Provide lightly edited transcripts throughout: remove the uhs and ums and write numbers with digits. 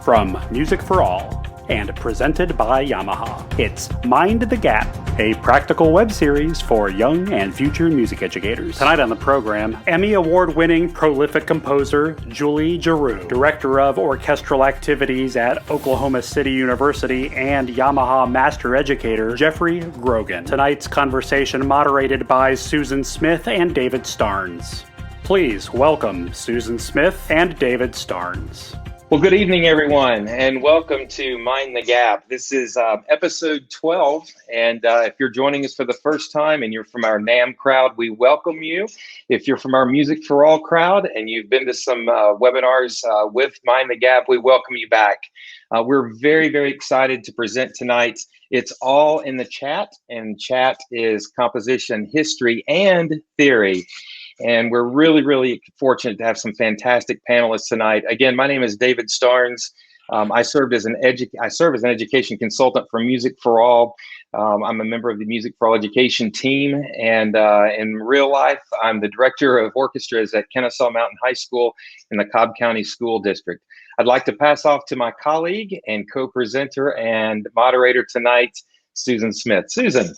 from Music for All and presented by Yamaha. It's Mind the Gap, a practical web series for young and future music educators. Tonight on the program, Emmy Award-winning prolific composer Julie Giroux, Director of Orchestral Activities at Oklahoma City University, and Yamaha Master Educator Jeffrey Grogan. Tonight's conversation moderated by Susan Smith and David Starnes. Please welcome Susan Smith and David Starnes. Well, good evening, everyone, and welcome to Mind the Gap. This is episode 12, and if you're joining us for the first time and you're from our NAMM crowd, we welcome you. If you're from our Music for All crowd and you've been to some webinars with Mind the Gap, we welcome you back. We're very, very excited to present tonight. It's all in the chat, and chat is composition, history, and theory. And we're really, really fortunate to have some fantastic panelists tonight. Again, my name is David Starnes. I serve as an education consultant for Music for All. I'm a member of the Music for All education team, and in real life, I'm the director of orchestras at Kennesaw Mountain High School in the Cobb County School District. I'd like to pass off to my colleague and co-presenter and moderator tonight, Susan Smith. Susan.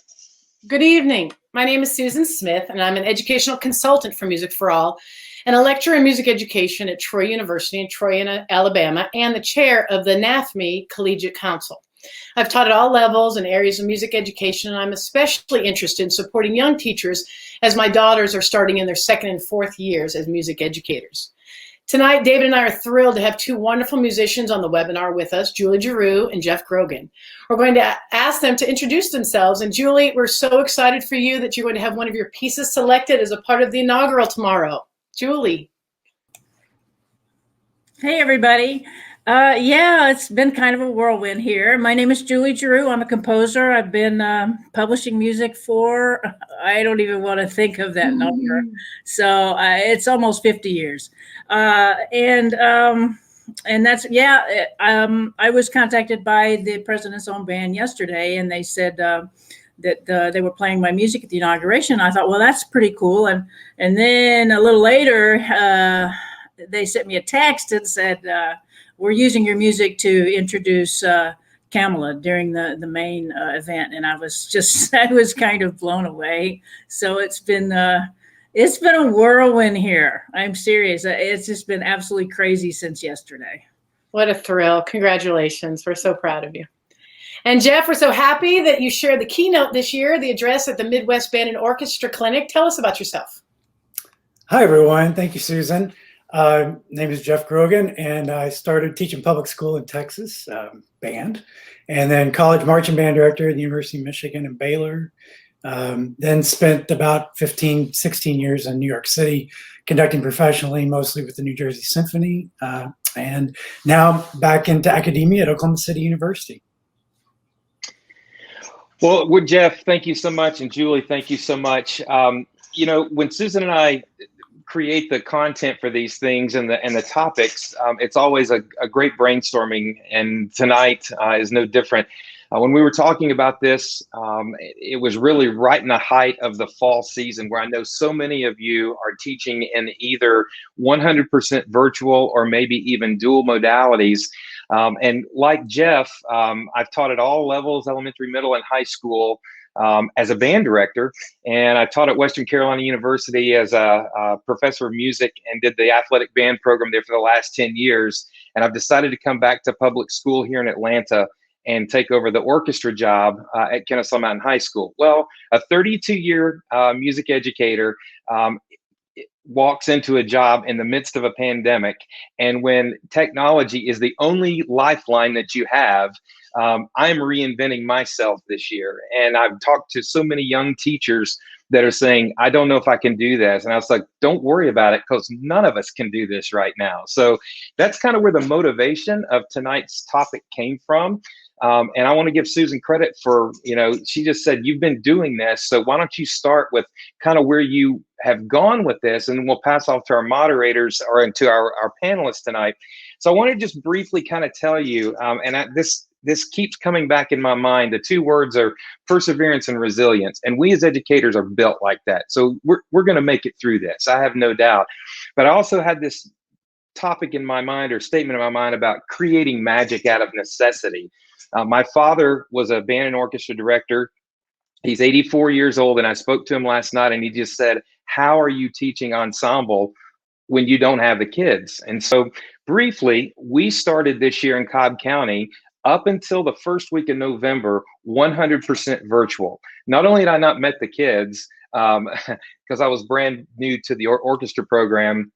Good evening. My name is Susan Smith, and I'm an educational consultant for Music for All and a lecturer in music education at Troy University in Troy, Alabama, and the chair of the NAFME Collegiate Council. I've taught at all levels and areas of music education, and I'm especially interested in supporting young teachers as my daughters are starting in their second and fourth years as music educators. Tonight, David and I are thrilled to have two wonderful musicians on the webinar with us, Julie Giroux and Jeff Grogan. We're going to ask them to introduce themselves. And Julie, we're so excited for you that you're going to have one of your pieces selected as a part of the inaugural tomorrow. Julie. Hey, everybody. Yeah, it's been kind of a whirlwind here. My name is Julie Giroux. I'm a composer. I've been publishing music for, I don't even want to think of that number. So it's almost 50 years. And that's, yeah, I was contacted by the president's own band yesterday, and they said that they were playing my music at the inauguration. I thought, well, that's pretty cool. And then a little later, they sent me a text and said, we're using your music to introduce Kamala during the main event. And I was kind of blown away. So it's been a whirlwind here. I'm serious. It's just been absolutely crazy since yesterday. What a thrill. Congratulations. We're so proud of you. And Jeff, we're so happy that you shared the keynote this year, the address at the Midwest Band and Orchestra Clinic. Tell us about yourself. Hi, everyone. Thank you, Susan. Name is Jeff Grogan, and I started teaching public school in Texas, band, and then college marching band director at the University of Michigan in Baylor. Then spent about 16 years in New York City, conducting professionally, mostly with the New Jersey Symphony, and now back into academia at Oklahoma City University. Well, Jeff, thank you so much, and Julie, thank you so much. You know, when Susan and I create the content for these things and the topics, it's always a great brainstorming, and tonight is no different. When we were talking about this, it was really right in the height of the fall season, where I know so many of you are teaching in either 100% virtual or maybe even dual modalities. And like Jeff, I've taught at all levels, elementary, middle, and high school, as a band director, and I taught at Western Carolina University as a professor of music and did the athletic band program there for the last 10 years. And I've decided to come back to public school here in Atlanta and take over the orchestra job at Kennesaw Mountain High School. Well, a 32-year music educator walks into a job in the midst of a pandemic, and when technology is the only lifeline that you have, I'm reinventing myself this year. And I've talked to so many young teachers that are saying, I don't know if I can do this. And I was like, don't worry about it, because none of us can do this right now. So that's kind of where the motivation of tonight's topic came from. And I want to give Susan credit for, she just said, you've been doing this, so why don't you start with kind of where you have gone with this, and then we'll pass off to our moderators or to our panelists tonight. So I want to just briefly kind of tell you, this keeps coming back in my mind. The two words are perseverance and resilience. And we as educators are built like that. So we're going to make it through this. I have no doubt. But I also had this topic in my mind or statement in my mind about creating magic out of necessity. My father was a band and orchestra director. He's 84 years old, and I spoke to him last night, and he just said, how are you teaching ensemble when you don't have the kids? And so briefly, we started this year in Cobb County up until the first week of November, 100% virtual. Not only had I not met the kids, because I was brand new to the orchestra program,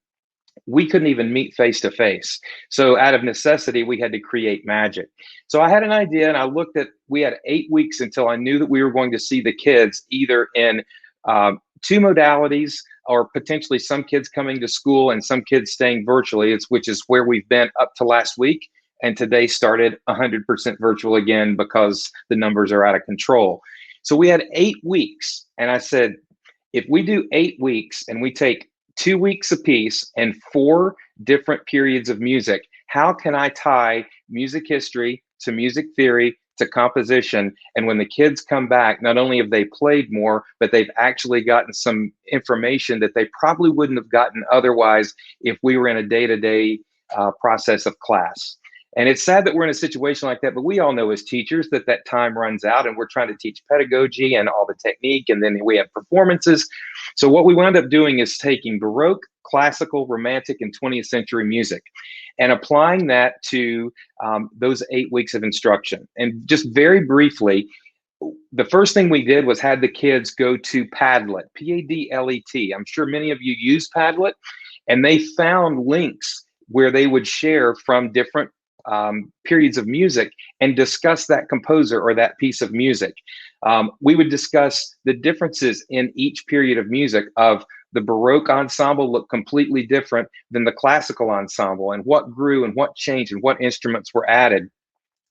we couldn't even meet face to face. So out of necessity, we had to create magic. So I had an idea, and I looked at, we had 8 weeks until I knew that we were going to see the kids either in 2 modalities, or potentially some kids coming to school and some kids staying virtually, which is where we've been up to last week. And today started 100% virtual again because the numbers are out of control. So we had 8 weeks. And I said, if we do 8 weeks and we take 2 weeks apiece and 4 different periods of music, how can I tie music history to music theory to composition? And when the kids come back, not only have they played more, but they've actually gotten some information that they probably wouldn't have gotten otherwise if we were in a day-to-day process of class. And it's sad that we're in a situation like that, but we all know as teachers that that time runs out, and we're trying to teach pedagogy and all the technique, and then we have performances. So what we wound up doing is taking Baroque, classical, romantic, and 20th century music and applying that to those 8 weeks of instruction. And just very briefly, the first thing we did was had the kids go to Padlet, Padlet. I'm sure many of you use Padlet, and they found links where they would share from different periods of music and discuss that composer or that piece of music. We would discuss the differences in each period of music. Of the Baroque ensemble looked completely different than the classical ensemble, and what grew and what changed and what instruments were added.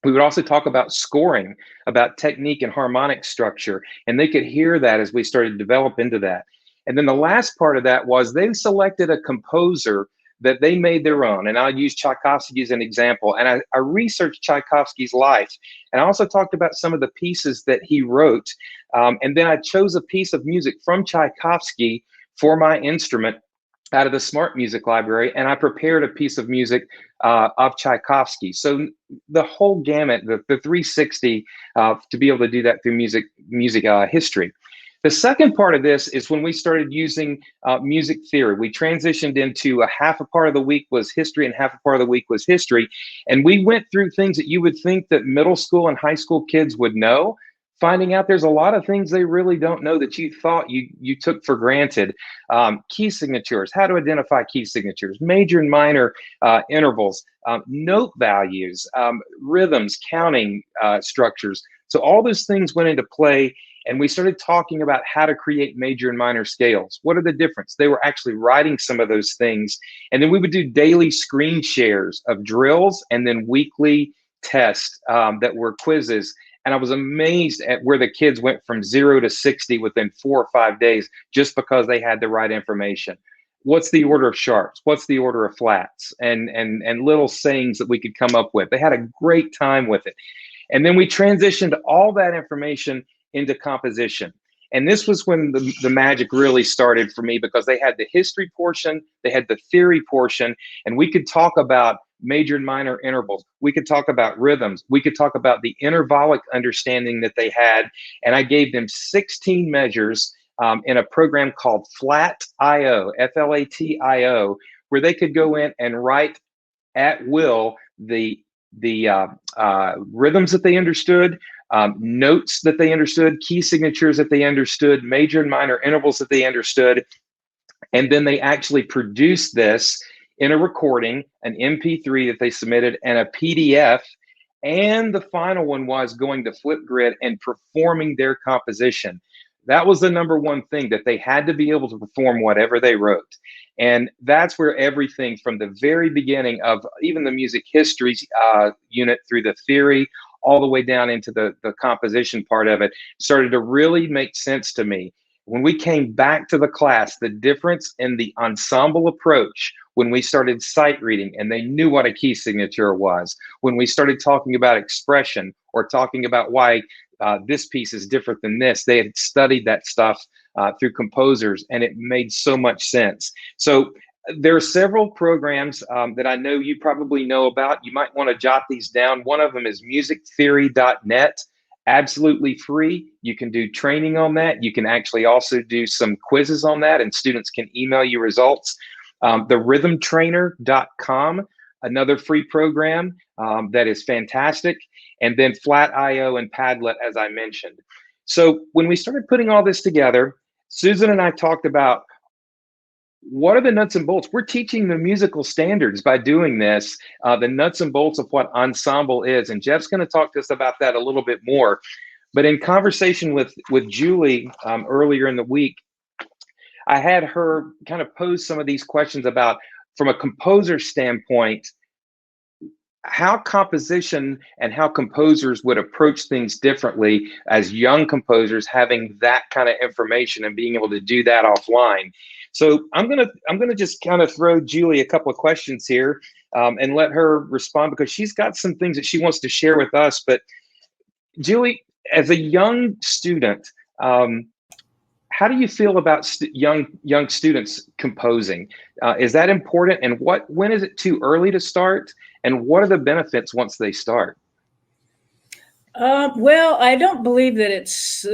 We would also talk about scoring, about technique and harmonic structure, and they could hear that as we started to develop into that. And then the last part of that was they selected a composer that they made their own. And I'll use Tchaikovsky as an example. And I researched Tchaikovsky's life. And I also talked about some of the pieces that he wrote. And then I chose a piece of music from Tchaikovsky for my instrument out of the Smart Music Library. And I prepared a piece of music of Tchaikovsky. So the whole gamut, the 360, to be able to do that through music history. The second part of this is when we started using music theory. We transitioned into half a part of the week was history and half a part of the week was history. And we went through things that you would think that middle school and high school kids would know, finding out there's a lot of things they really don't know that you thought you took for granted. Key signatures, how to identify key signatures, major and minor intervals, note values, rhythms, counting structures. So all those things went into play. And we started talking about how to create major and minor scales. What are the difference? They were actually writing some of those things. And then we would do daily screen shares of drills and then weekly tests that were quizzes. And I was amazed at where the kids went from 0 to 60 within 4 or 5 days just because they had the right information. What's the order of sharps? What's the order of flats? And little sayings that we could come up with. They had a great time with it. And then we transitioned all that information into composition. And this was when the magic really started for me, because they had the history portion, they had the theory portion, and we could talk about major and minor intervals. We could talk about rhythms. We could talk about the intervallic understanding that they had. And I gave them 16 measures in a program called Flat.io, F-L-A-T-I-O, where they could go in and write at will the rhythms that they understood, notes that they understood, key signatures that they understood, major and minor intervals that they understood. And then they actually produced this in a recording, an MP3 that they submitted, and a PDF. And the final one was going to Flipgrid and performing their composition. That was the number one thing, that they had to be able to perform whatever they wrote. And that's where everything from the very beginning of even the music history unit through the theory, all the way down into the composition part of it, started to really make sense to me. When we came back to the class, the difference in the ensemble approach, when we started sight reading and they knew what a key signature was, when we started talking about expression or talking about why this piece is different than this, they had studied that stuff through composers, and it made so much sense. So There are several programs that I know you probably know about. You might want to jot these down. One of them is musictheory.net, absolutely free. You can do training on that. You can actually also do some quizzes on that, and students can email you results. therhythmtrainer.com, another free program that is fantastic. And then Flat.io and Padlet, as I mentioned. So when we started putting all this together, Susan and I talked about what are the nuts and bolts. We're teaching the musical standards by doing this, the nuts and bolts of what ensemble is. And Jeff's going to talk to us about that a little bit more. But in conversation with Julie earlier in the week, I had her kind of pose some of these questions about, from a composer standpoint, how composition and how composers would approach things differently as young composers, having that kind of information and being able to do that offline. So I'm gonna just kind of throw Julie a couple of questions here and let her respond, because she's got some things that she wants to share with us. But Julie, as a young student, how do you feel about young students composing? Is that important? And when is it too early to start? And what are the benefits once they start? Well, I don't believe that it's,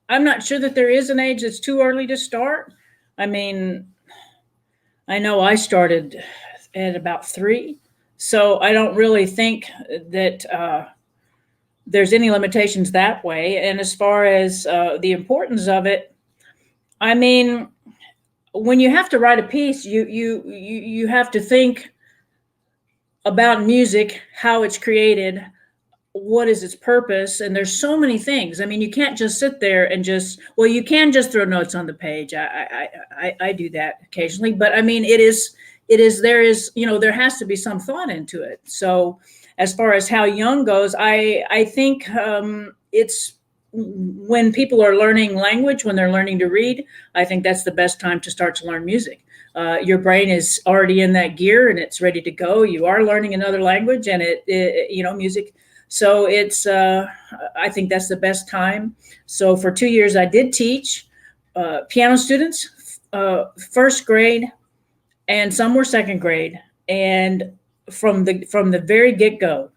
I'm not sure that there is an age that's too early to start. I mean, I know I started at about 3, so I don't really think that there's any limitations that way. And as far as the importance of it, I mean, when you have to write a piece, you have to think about music, how it's created, what is its purpose, and there's so many things. I mean, you can't just sit there and just, well, you can just throw notes on the page. I do that occasionally, but I mean, there is, you know, there has to be some thought into it. So as far as how young goes, I think it's when people are learning language, when they're learning to read, I think that's the best time to start to learn music. Your brain is already in that gear and it's ready to go. You are learning another language and you know, music. So it's, I think that's the best time. So for 2 years, I did teach piano students, first grade, and some were second grade. And from the very get-go,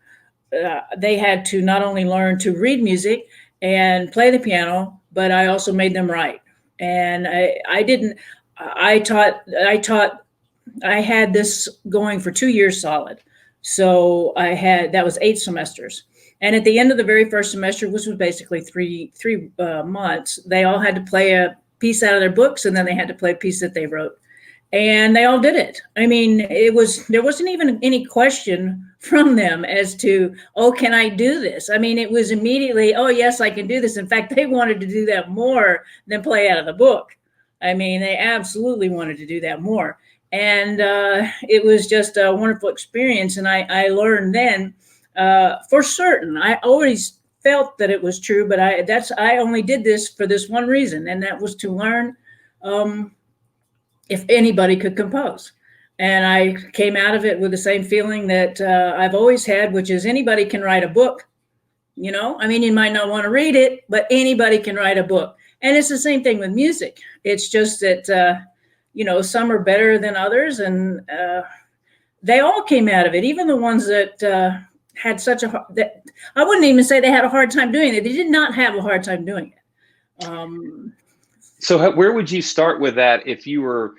they had to not only learn to read music and play the piano, but I also made them write. And I had this going for 2 years solid. So that was 8 semesters. And at the end of the very first semester, which was basically three months, they all had to play a piece out of their books, and then they had to play a piece that they wrote. And they all did it. I mean, there wasn't even any question from them as to, oh, can I do this? I mean, it was immediately, oh, yes, I can do this. In fact, they wanted to do that more than play out of the book. I mean, they absolutely wanted to do that more. And it was just a wonderful experience. And I learned then for certain. I always felt that it was true, but I only did this for this one reason, and that was to learn if anybody could compose. And I came out of it with the same feeling that I've always had, which is anybody can write a book. You know, I mean, you might not want to read it, but anybody can write a book. And it's the same thing with music. It's just that, you know, some are better than others, and they all came out of it, even the ones that had that I wouldn't even say they had a hard time doing it. They did not have a hard time doing it. So where would you start with that if you were,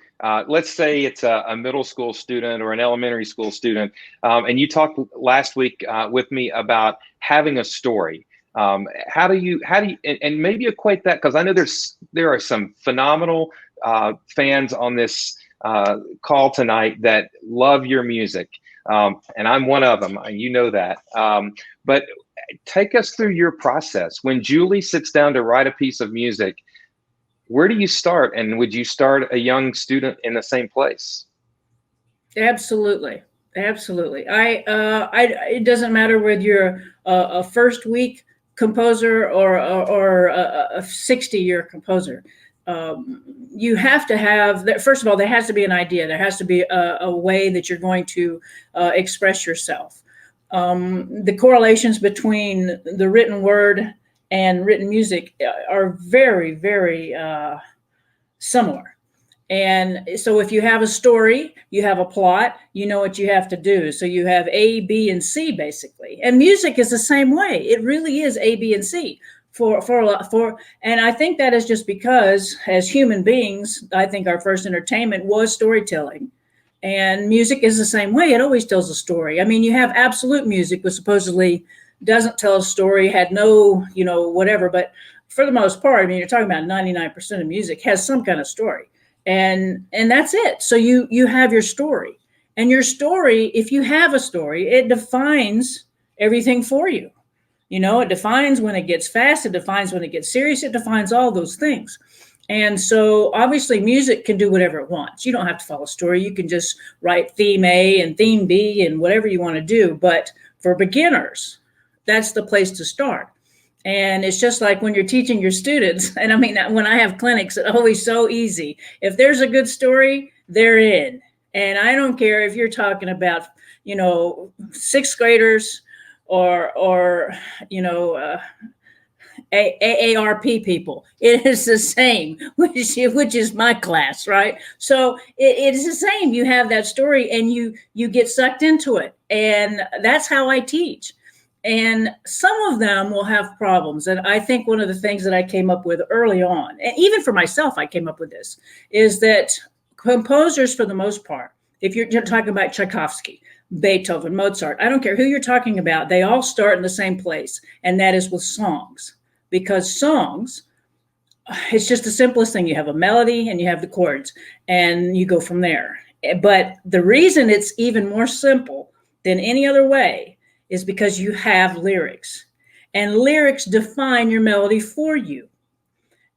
let's say it's a middle school student or an elementary school student, and you talked last week with me about having a story. How do you, and maybe equate that, because I know there are some phenomenal fans on this call tonight that love your music, and I'm one of them, and you know that. But take us through your process. When Julie sits down to write a piece of music, where do you start? And would you start a young student in the same place? Absolutely. Absolutely. It doesn't matter whether you're a first week composer or a 60-year composer. You have to have that. First of all, there has to be an idea. There has to be a way that you're going to express yourself. The correlations between the written word and written music are very, very similar. And so if you have a story, you have a plot, you know what you have to do. So you have A, B, and C basically. And music is the same way. It really is A, B, and C and I think that is just because as human beings, I think our first entertainment was storytelling. And music is the same way. It always tells a story. I mean, you have absolute music, which supposedly doesn't tell a story, had no, whatever. But for the most part, I mean, you're talking about 99% of music has some kind of story. And that's it. So you have your story. And your story, if you have a story, it defines everything for you. It defines when it gets fast. It defines when it gets serious. It defines all those things. And so obviously music can do whatever it wants. You don't have to follow a story. You can just write theme A and theme B and whatever you want to do. But for beginners, that's the place to start. And it's just like when you're teaching your students. And I mean, when I have clinics, it's always so easy. If there's a good story, they're in. And I don't care if you're talking about, sixth graders or AARP people. It is the same, which is my class, right? So it is the same. You have that story and you get sucked into it. And that's how I teach. And some of them will have problems. And I think one of the things that I came up with early on, and even for myself, I came up with this, is that composers, for the most part, if you're talking about Tchaikovsky, Beethoven, Mozart, I don't care who you're talking about, they all start in the same place. And that is with songs. Because songs, it's just the simplest thing. You have a melody and you have the chords and you go from there. But the reason it's even more simple than any other way is because you have lyrics. And lyrics define your melody for you.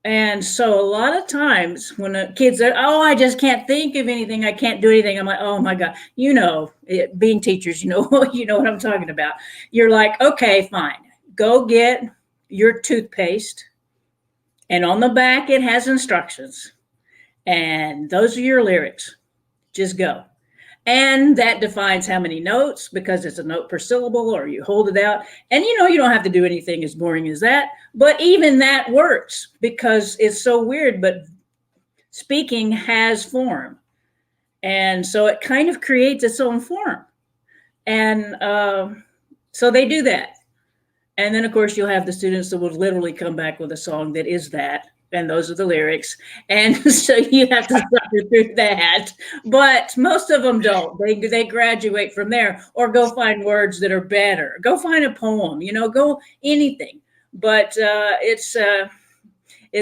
And so a lot of times when kids say, oh, I just can't think of anything, I can't do anything, I'm like, oh my God, being teachers, you know what I'm talking about. You're like, okay, fine, go get your toothpaste, and on the back it has instructions, and those are your lyrics. Just go. And that defines how many notes, because it's a note per syllable, or you hold it out. And you don't have to do anything as boring as that, but even that works because it's so weird, but speaking has form. And so it kind of creates its own form. And so they do that. And then, of course, you'll have the students that will literally come back with a song that is that. And those are the lyrics. And so you have to suffer through that. But most of them don't. They graduate from there or go find words that are better. Go find a poem, go anything. But it's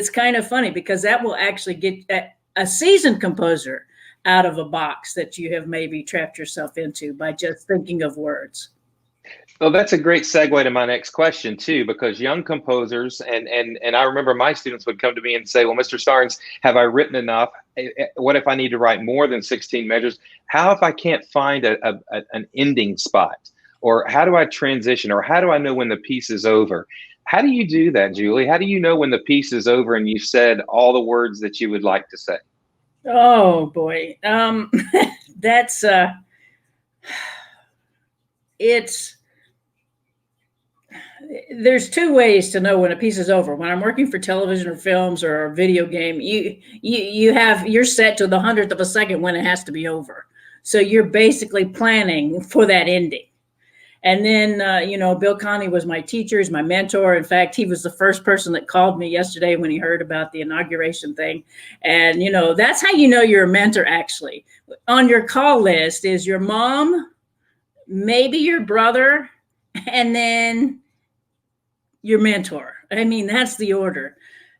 kind of funny because that will actually get a seasoned composer out of a box that you have maybe trapped yourself into by just thinking of words. Well, that's a great segue to my next question too, because young composers and I remember my students would come to me and say, well, Mr. Starnes, have I written enough? What if I need to write more than 16 measures? How if I can't find an ending spot? Or how do I transition? Or how do I know when the piece is over? How do you do that, Julie? How do you know when the piece is over and you've said all the words that you would like to say? Oh boy. That's there's two ways to know when a piece is over. When I'm working for television or films or a video game, you're set to the 100th of a second when it has to be over. So you're basically planning for that ending. And then, Bill Connie was my teacher, he's my mentor. In fact, he was the first person that called me yesterday when he heard about the inauguration thing. And, that's how you know you're a mentor, actually. On your call list is your mom, maybe your brother, and then your mentor. I mean, that's the order.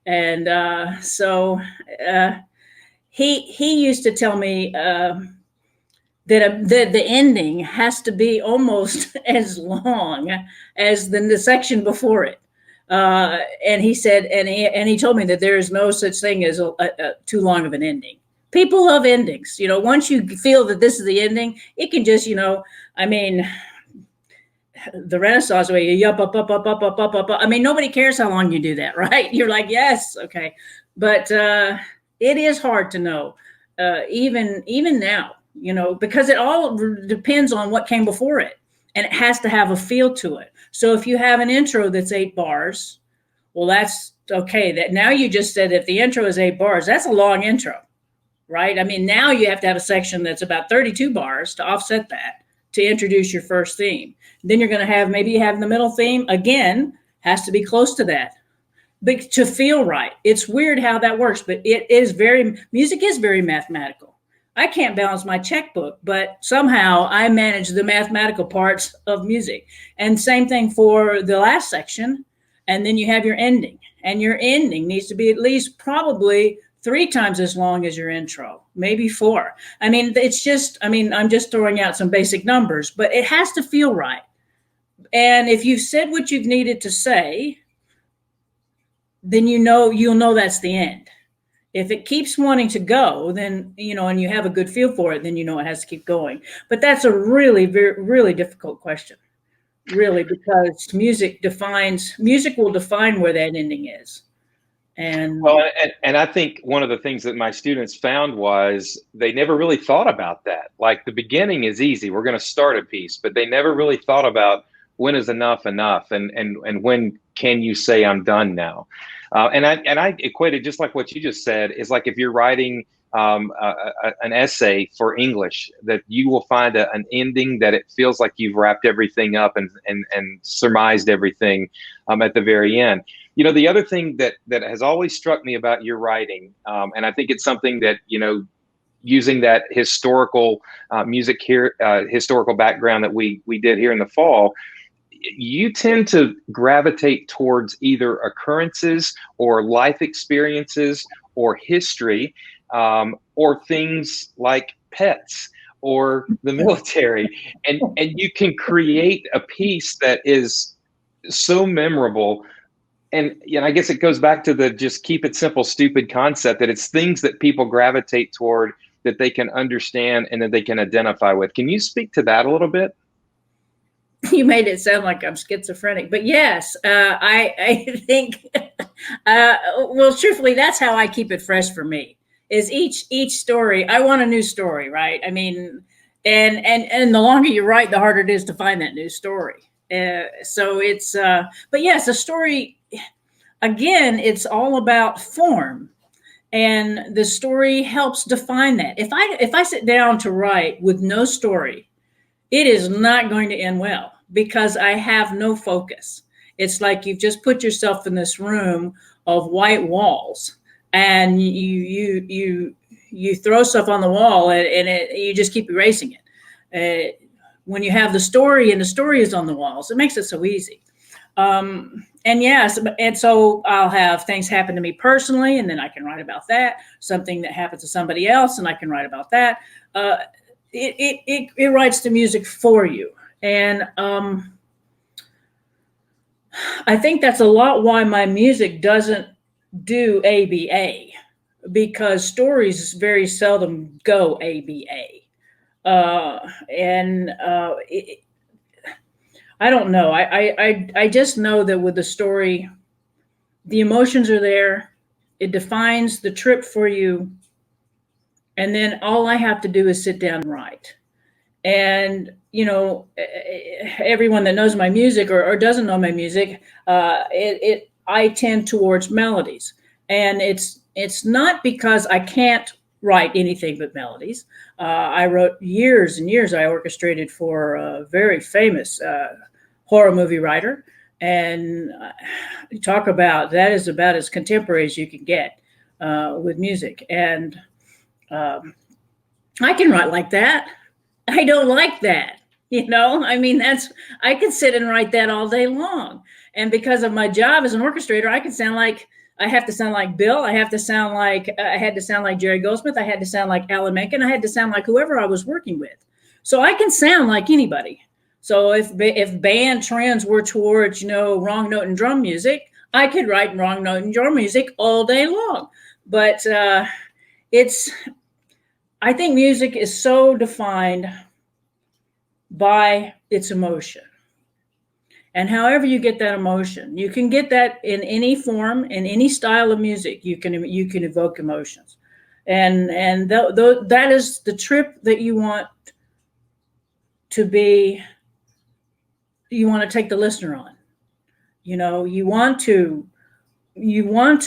And so he used to tell me that the ending has to be almost as long as the section before it. And he said, and he told me that there is no such thing as a too long of an ending. People love endings. Once you feel that this is the ending, it can just, the Renaissance way, you up. I mean, nobody cares how long you do that, right? You're like, yes, okay. But it is hard to know, even now, because it all depends on what came before it, and it has to have a feel to it. So if you have an intro that's 8 bars, well, that's okay. That now you just said if the intro is 8 bars, that's a long intro. right? I mean, now you have to have a section that's about 32 bars to offset that, to introduce your first theme. Then you're going to have, maybe you have the middle theme, again, has to be close to that. But to feel right. It's weird how that works, but music is very mathematical. I can't balance my checkbook, but somehow I manage the mathematical parts of music. And same thing for the last section. And then you have your ending. And your ending needs to be at least probably 3 times as long as your intro, maybe 4. I mean, I'm just throwing out some basic numbers, but it has to feel right. And if you've said what you've needed to say, then you'll know that's the end. If it keeps wanting to go, then, and you have a good feel for it, then it has to keep going. But that's a really, very, really difficult question, really, because music will define where that ending is. And I think one of the things that my students found was they never really thought about that. Like, the beginning is easy. We're going to start a piece, but they never really thought about when is enough, and when can you say I'm done now? And I equated, just like what you just said, is like if you're writing an essay for English, that you will find an ending that it feels like you've wrapped everything up and surmised everything at the very end. The other thing that has always struck me about your writing, and I think it's something that, using that historical music here, historical background that we did here in the fall, you tend to gravitate towards either occurrences or life experiences or history, or things like pets or the military. And you can create a piece that is so memorable. And I guess it goes back to the just keep it simple, stupid concept, that it's things that people gravitate toward, that they can understand and that they can identify with. Can you speak to that a little bit? You made it sound like I'm schizophrenic, but yes, I think, well, truthfully, that's how I keep it fresh for me, is each story, I want a new story, right? I mean, and the longer you write, the harder it is to find that new story. So it's, but yes, a story, again, it's all about form, and the story helps define that. If I sit down to write with no story, it is not going to end well, because I have no focus. It's like you've just put yourself in this room of white walls, and you throw stuff on the wall, and you just keep erasing it. When you have the story, and the story is on the walls, it makes it so easy. And yes, and so I'll have things happen to me personally, and then I can write about that. Something that happens to somebody else, and I can write about that. It writes the music for you. And I think that's a lot why my music doesn't do ABA, because stories very seldom go ABA. I don't know. I just know that with the story, the emotions are there. It defines the trip for you. And then all I have to do is sit down and write. And, everyone that knows my music or doesn't know my music, I tend towards melodies. And it's not because I can't write anything but melodies. I wrote years and years. I orchestrated for a very famous horror movie writer. And talk about, that is about as contemporary as you can get with music. And I can write like that. I don't like that. I mean, I could sit and write that all day long. And because of my job as an orchestrator, I have to sound like Bill. I had to sound like Jerry Goldsmith. I had to sound like Alan Menken. I had to sound like whoever I was working with. So I can sound like anybody. So if band trends were towards, wrong note and drum music, I could write wrong note and drum music all day long. But I think music is so defined by its emotion. And however you get that emotion, you can get that in any form, in any style of music. You can evoke emotions, and that is the trip that you want to be. You want to take the listener on. You want to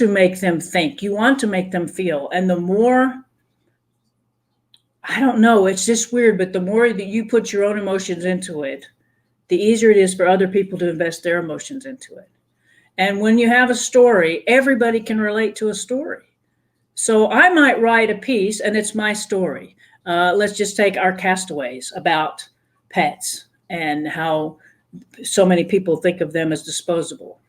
make them think. You want to make them feel, and the more I don't know, it's just weird, but the more that you put your own emotions into it, the easier it is for other people to invest their emotions into it. And when you have a story, everybody can relate to a story. So I might write a piece and it's my story. Let's just take Our Castaways, about pets and how so many people think of them as disposable.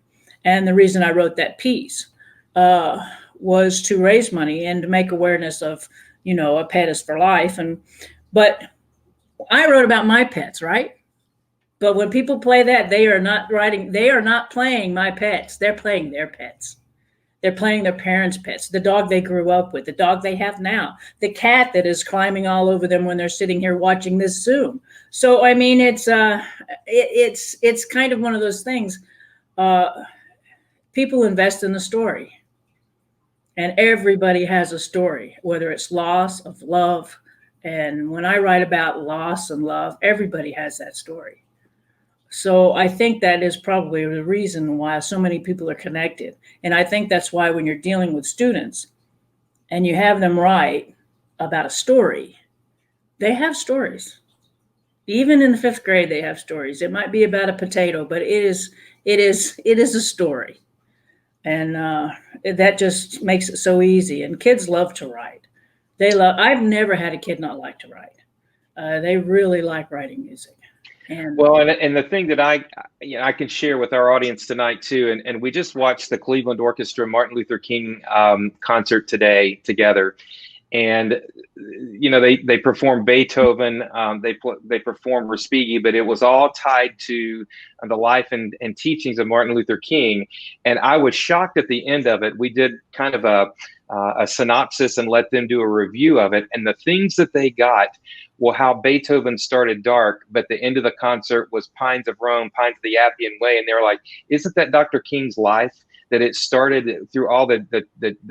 And the reason I wrote that piece was to raise money and to make awareness of, a pet is for life. But I wrote about my pets, right? But when people play that, they are not playing my pets. They're playing their pets. They're playing their parents' pets, the dog they grew up with, the dog they have now, the cat that is climbing all over them when they're sitting here watching this Zoom. So, I mean, it's kind of one of those things. People invest in the story, and everybody has a story, whether it's loss of love. And when I write about loss and love, everybody has that story. So I think that is probably the reason why so many people are connected. And I think that's why when you're dealing with students and you have them write about a story, they have stories. Even in the 5th grade, they have stories. It might be about a potato, but it is a story. And that just makes it so easy. And kids love to write. I've never had a kid not like to write. They really like writing music. And the thing that I can share with our audience tonight too, and we just watched the Cleveland Orchestra Martin Luther King concert today together, and they performed Beethoven, they performed Respighi, but it was all tied to the life and teachings of Martin Luther King. And I was shocked at the end of it. We did kind of a synopsis and let them do a review of it, and the things that they got. Well, how Beethoven started dark, but the end of the concert was Pines of Rome, Pines of the Appian Way. And they were like, isn't that Dr. King's life? That it started through all the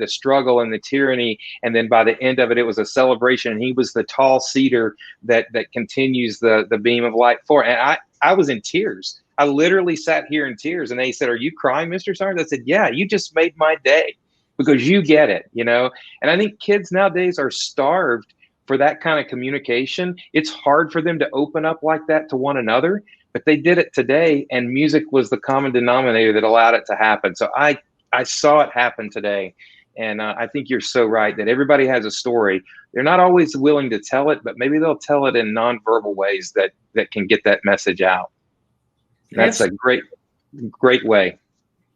struggle and the tyranny. And then by the end of it, it was a celebration. And he was the tall cedar that continues the beam of light forward. And I was in tears. I literally sat here in tears. And they said, are you crying, Mr. Starnes? I said, yeah, you just made my day because you get it, And I think kids nowadays are starved for that kind of communication. It's hard for them to open up like that to one another, but they did it today, and music was the common denominator that allowed it to happen. So I saw it happen today, and I think you're so right that everybody has a story. They're not always willing to tell it, but maybe they'll tell it in nonverbal ways that can get that message out. And that's a great way.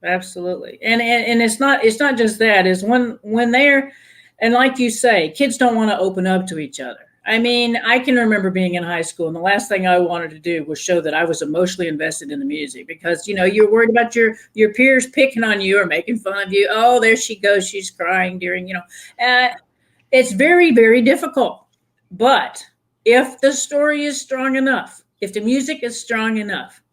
Absolutely. And it's not just that. Is when they're, and like you say, kids don't want to open up to each other. I mean, I can remember being in high school, and the last thing I wanted to do was show that I was emotionally invested in the music, because, you're worried about your peers picking on you or making fun of you. Oh, there she goes. She's crying during, it's very, very difficult. But if the story is strong enough, if the music is strong enough,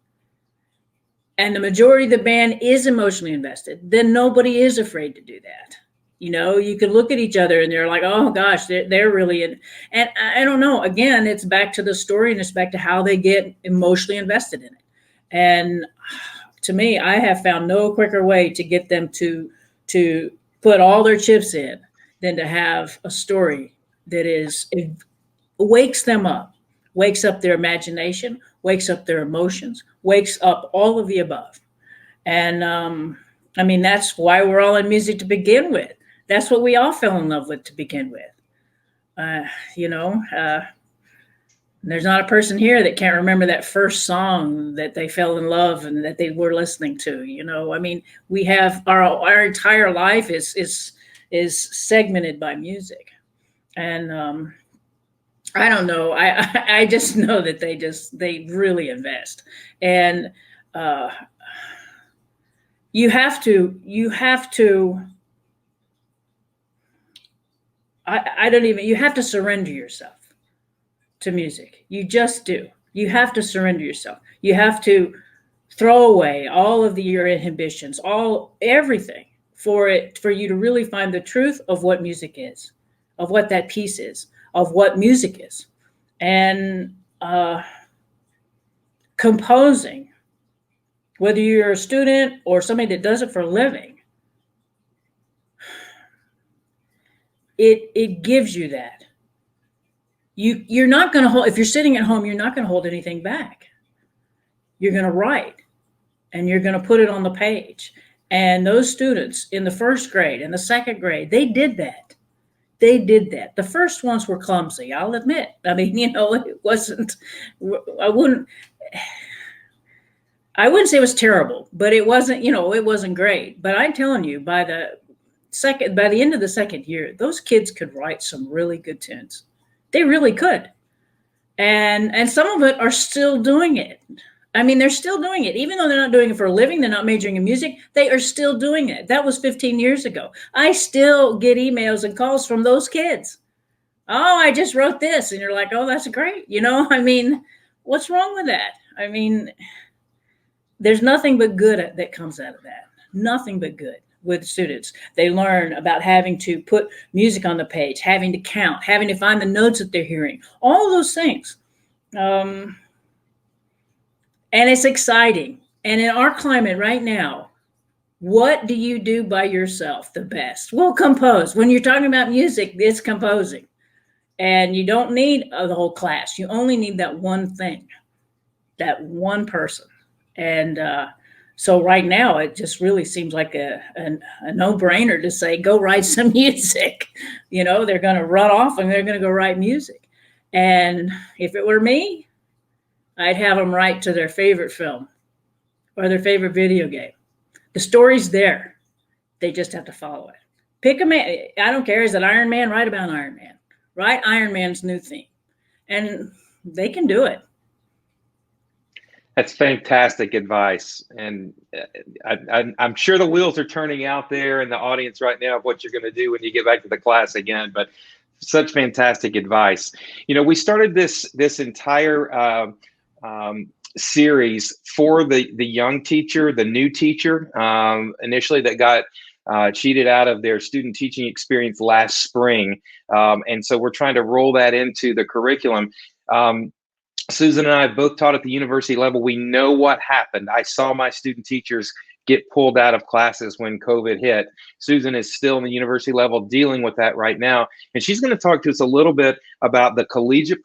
and the majority of the band is emotionally invested, then nobody is afraid to do that. You can look at each other and they're like, oh gosh, they're really in. And I don't know, again, it's back to the story, and it's back to how they get emotionally invested in it. And to me, I have found no quicker way to get them to put all their chips in than to have a story that it wakes them up, wakes up their imagination, wakes up their emotions, wakes up all of the above. And that's why we're all in music to begin with. That's what we all fell in love with to begin with. There's not a person here that can't remember that first song that they fell in love and that they were listening to. We have our entire life is segmented by music. And I don't know. I just know that they really invest. And you have to you have to surrender yourself to music. You just do. You have to surrender yourself. You have to throw away all of your inhibitions, everything for you to really find the truth of what music is, of what that piece is, of what music is. And composing, whether you're a student or somebody that does it for a living, it gives you that. You're not going to hold, if you're sitting at home, you're not going to hold anything back. You're going to write and you're going to put it on the page. And those students in the first grade and the second grade, they did that. They did that. The first ones were clumsy, I'll admit. I mean, it wasn't, I wouldn't say it was terrible, but it wasn't, it wasn't great. But I'm telling you, by the end of the second year, those kids could write some really good tunes. They really could. And some of it are still doing it. I mean, they're still doing it. Even though they're not doing it for a living, they're not majoring in music, they are still doing it. That was 15 years ago. I still get emails and calls from those kids. Oh, I just wrote this. And you're like, oh, that's great. I mean, what's wrong with that? I mean, there's nothing but good that comes out of that. Nothing but good with students. They learn about having to put music on the page, having to count, having to find the notes that they're hearing, all those things. And it's exciting. And in our climate right now, what do you do by yourself the best? Well, compose. When you're talking about music, it's composing. And you don't need the whole class. You only need that one thing, that one person. And so right now, it just really seems like a no-brainer to say, go write some music. They're going to run off and they're going to go write music. And if it were me, I'd have them write to their favorite film or their favorite video game. The story's there. They just have to follow it. Pick a man. I don't care. Is it Iron Man? Write about Iron Man. Write Iron Man's new theme. And they can do it. That's fantastic advice. And I'm sure the wheels are turning out there in the audience right now of what you're going to do when you get back to the class again. But such fantastic advice. We started this entire series for the young teacher, the new teacher, initially that got cheated out of their student teaching experience last spring. And so we're trying to roll that into the curriculum. Susan and I both taught at the university level. We know what happened. I saw my student teachers get pulled out of classes when COVID hit. Susan is still in the university level dealing with that right now. And she's going to talk to us a little bit about the collegiate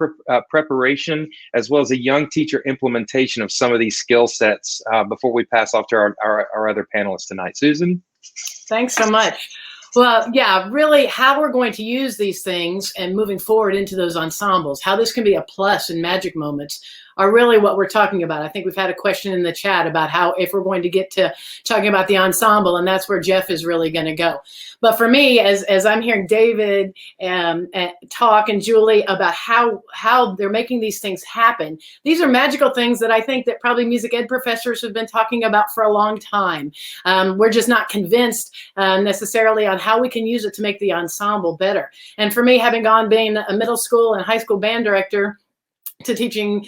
preparation, as well as a young teacher implementation of some of these skill sets before we pass off to our other panelists tonight. Susan? Thanks so much. Well, yeah, really how we're going to use these things and moving forward into those ensembles, how this can be a plus in magic moments are really what we're talking about. I think we've had a question in the chat about how if we're going to get to talking about the ensemble, and that's where Jeff is really going to go. But for me, as I'm hearing David talk and Julie about how they're making these things happen, these are magical things that I think that probably music ed professors have been talking about for a long time. We're just not convinced necessarily on how we can use it to make the ensemble better. And for me, having being a middle school and high school band director, to teaching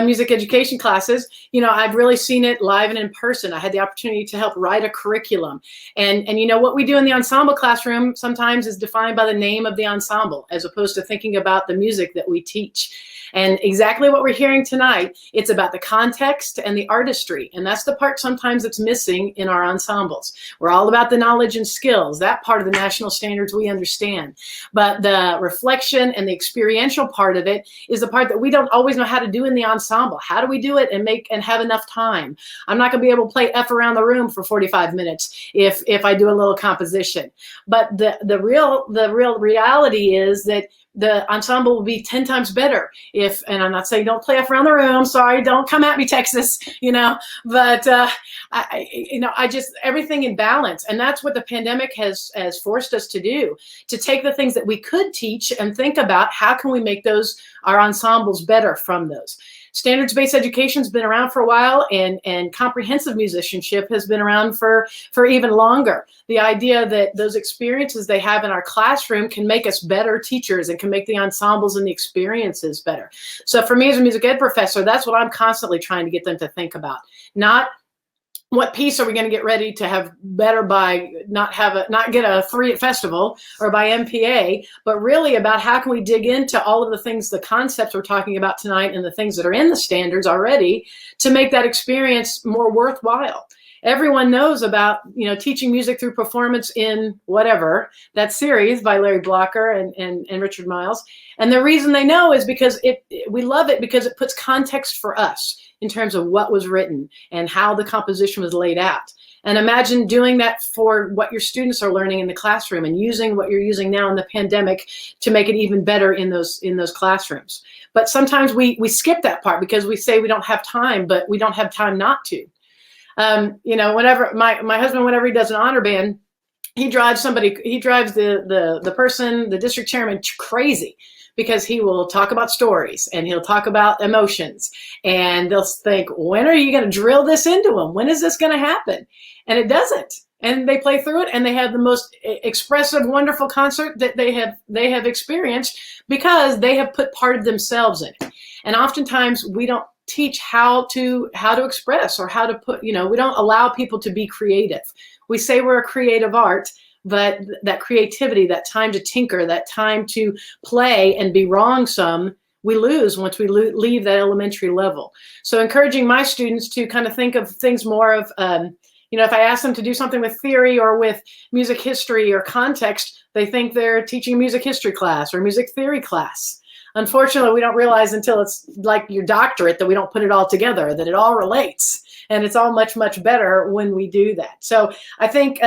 music education classes, I've really seen it live and in person. I had the opportunity to help write a curriculum. And what we do in the ensemble classroom sometimes is defined by the name of the ensemble, as opposed to thinking about the music that we teach. And exactly what we're hearing tonight, it's about the context and the artistry. And that's the part sometimes that's missing in our ensembles. We're all about the knowledge and skills. That part of the national standards we understand. But the reflection and the experiential part of it is the part that we don't always know how to do in the ensemble. How do we do it and have enough time? I'm not going to be able to play F around the room for 45 minutes if I do a little composition. But the real reality is that the ensemble will be 10 times better and I'm not saying don't play F around the room. Sorry, don't come at me, Texas, but I just, everything in balance. And that's what the pandemic has forced us to do, to take the things that we could teach and think about how can we make our ensembles better from those. Standards-based education's been around for a while, and comprehensive musicianship has been around for even longer. The idea that those experiences they have in our classroom can make us better teachers and can make the ensembles and the experiences better. So for me as a music ed professor, that's what I'm constantly trying to get them to think about. Not what piece are we going to get ready to have better by not get a free at festival or by MPA, but really about how can we dig into all of the things, the concepts we're talking about tonight and the things that are in the standards already to make that experience more worthwhile. everyone knows about, teaching music through performance in whatever, that series by Larry Blocker and Richard Miles. And the reason they know is because we love it because it puts context for us in terms of what was written and how the composition was laid out. And imagine doing that for what your students are learning in the classroom and using what you're using now in the pandemic to make it even better in those classrooms. But sometimes we skip that part because we say we don't have time, but we don't have time not to. Whenever my husband, whenever he does an honor band, he drives the district chairman crazy, because he will talk about stories and he'll talk about emotions, and they'll think, when are you going to drill this into them? When is this going to happen? And it doesn't. And they play through it, and they have the most expressive, wonderful concert that they have experienced because they have put part of themselves in it. And oftentimes we don't teach how to express, or how to put, we don't allow people to be creative. We say we're a creative art, but that creativity, that time to tinker, that time to play and be wrong some, we lose once we leave that elementary level. So encouraging my students to kind of think of things more of, if I ask them to do something with theory or with music history or context, they think they're teaching a music history class or music theory class. Unfortunately, we don't realize until it's like your doctorate that we don't put it all together, that it all relates. And it's all much, much better when we do that. So I think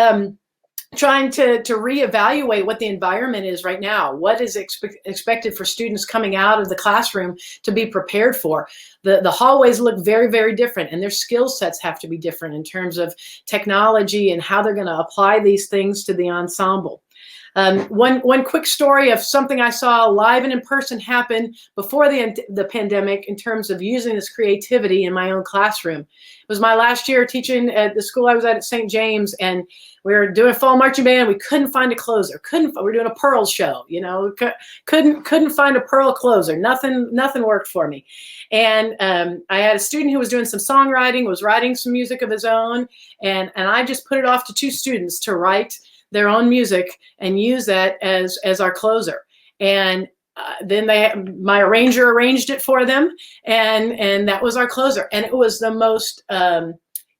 trying to reevaluate what the environment is right now, what is expected for students coming out of the classroom to be prepared for. The hallways look very, very different, and their skill sets have to be different in terms of technology and how they're going to apply these things to the ensemble. One quick story of something I saw live and in person happen before the pandemic in terms of using this creativity in my own classroom. It was my last year teaching at the school I was at St. James, and we were doing fall marching band. We couldn't find a closer. We were doing a Pearl show. Couldn't find a Pearl closer. Nothing worked for me. And I had a student who was doing some songwriting, was writing some music of his own, and I just put it off to two students to write their own music and use that as our closer. And then my arranger arranged it for them, and that was our closer. And it was the most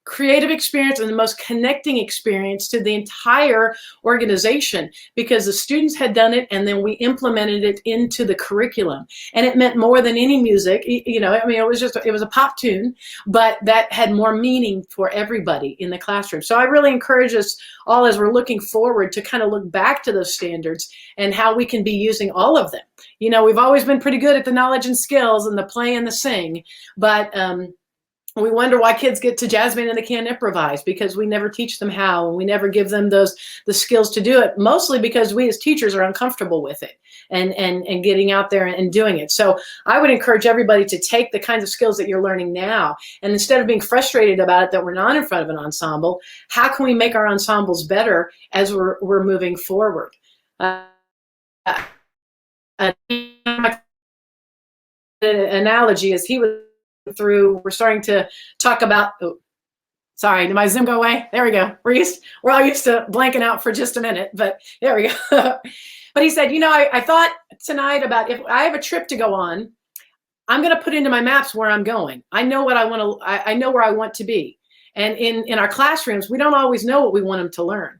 creative experience and the most connecting experience to the entire organization, because the students had done it and then we implemented it into the curriculum, and it meant more than any music. It was a pop tune, but that had more meaning for everybody in the classroom. So I really encourage us all, as we're looking forward, to kind of look back to those standards and how we can be using all of them. We've always been pretty good at the knowledge and skills and the play and the sing, but we wonder why kids get to jazz band and they can't improvise, because we never teach them how, and we never give them the skills to do it, mostly because we as teachers are uncomfortable with it and getting out there and doing it. So I would encourage everybody to take the kinds of skills that you're learning now, and instead of being frustrated about it that we're not in front of an ensemble, how can we make our ensembles better as we're moving forward? An analogy is we're starting to talk about, sorry, did my Zoom go away? There we go. We're all used to blanking out for just a minute, but there we go. But he said, I thought tonight about, if I have a trip to go on, I'm going to put into my maps where I'm going. I know what I want to, I know where I want to be. And in our classrooms, we don't always know what we want them to learn.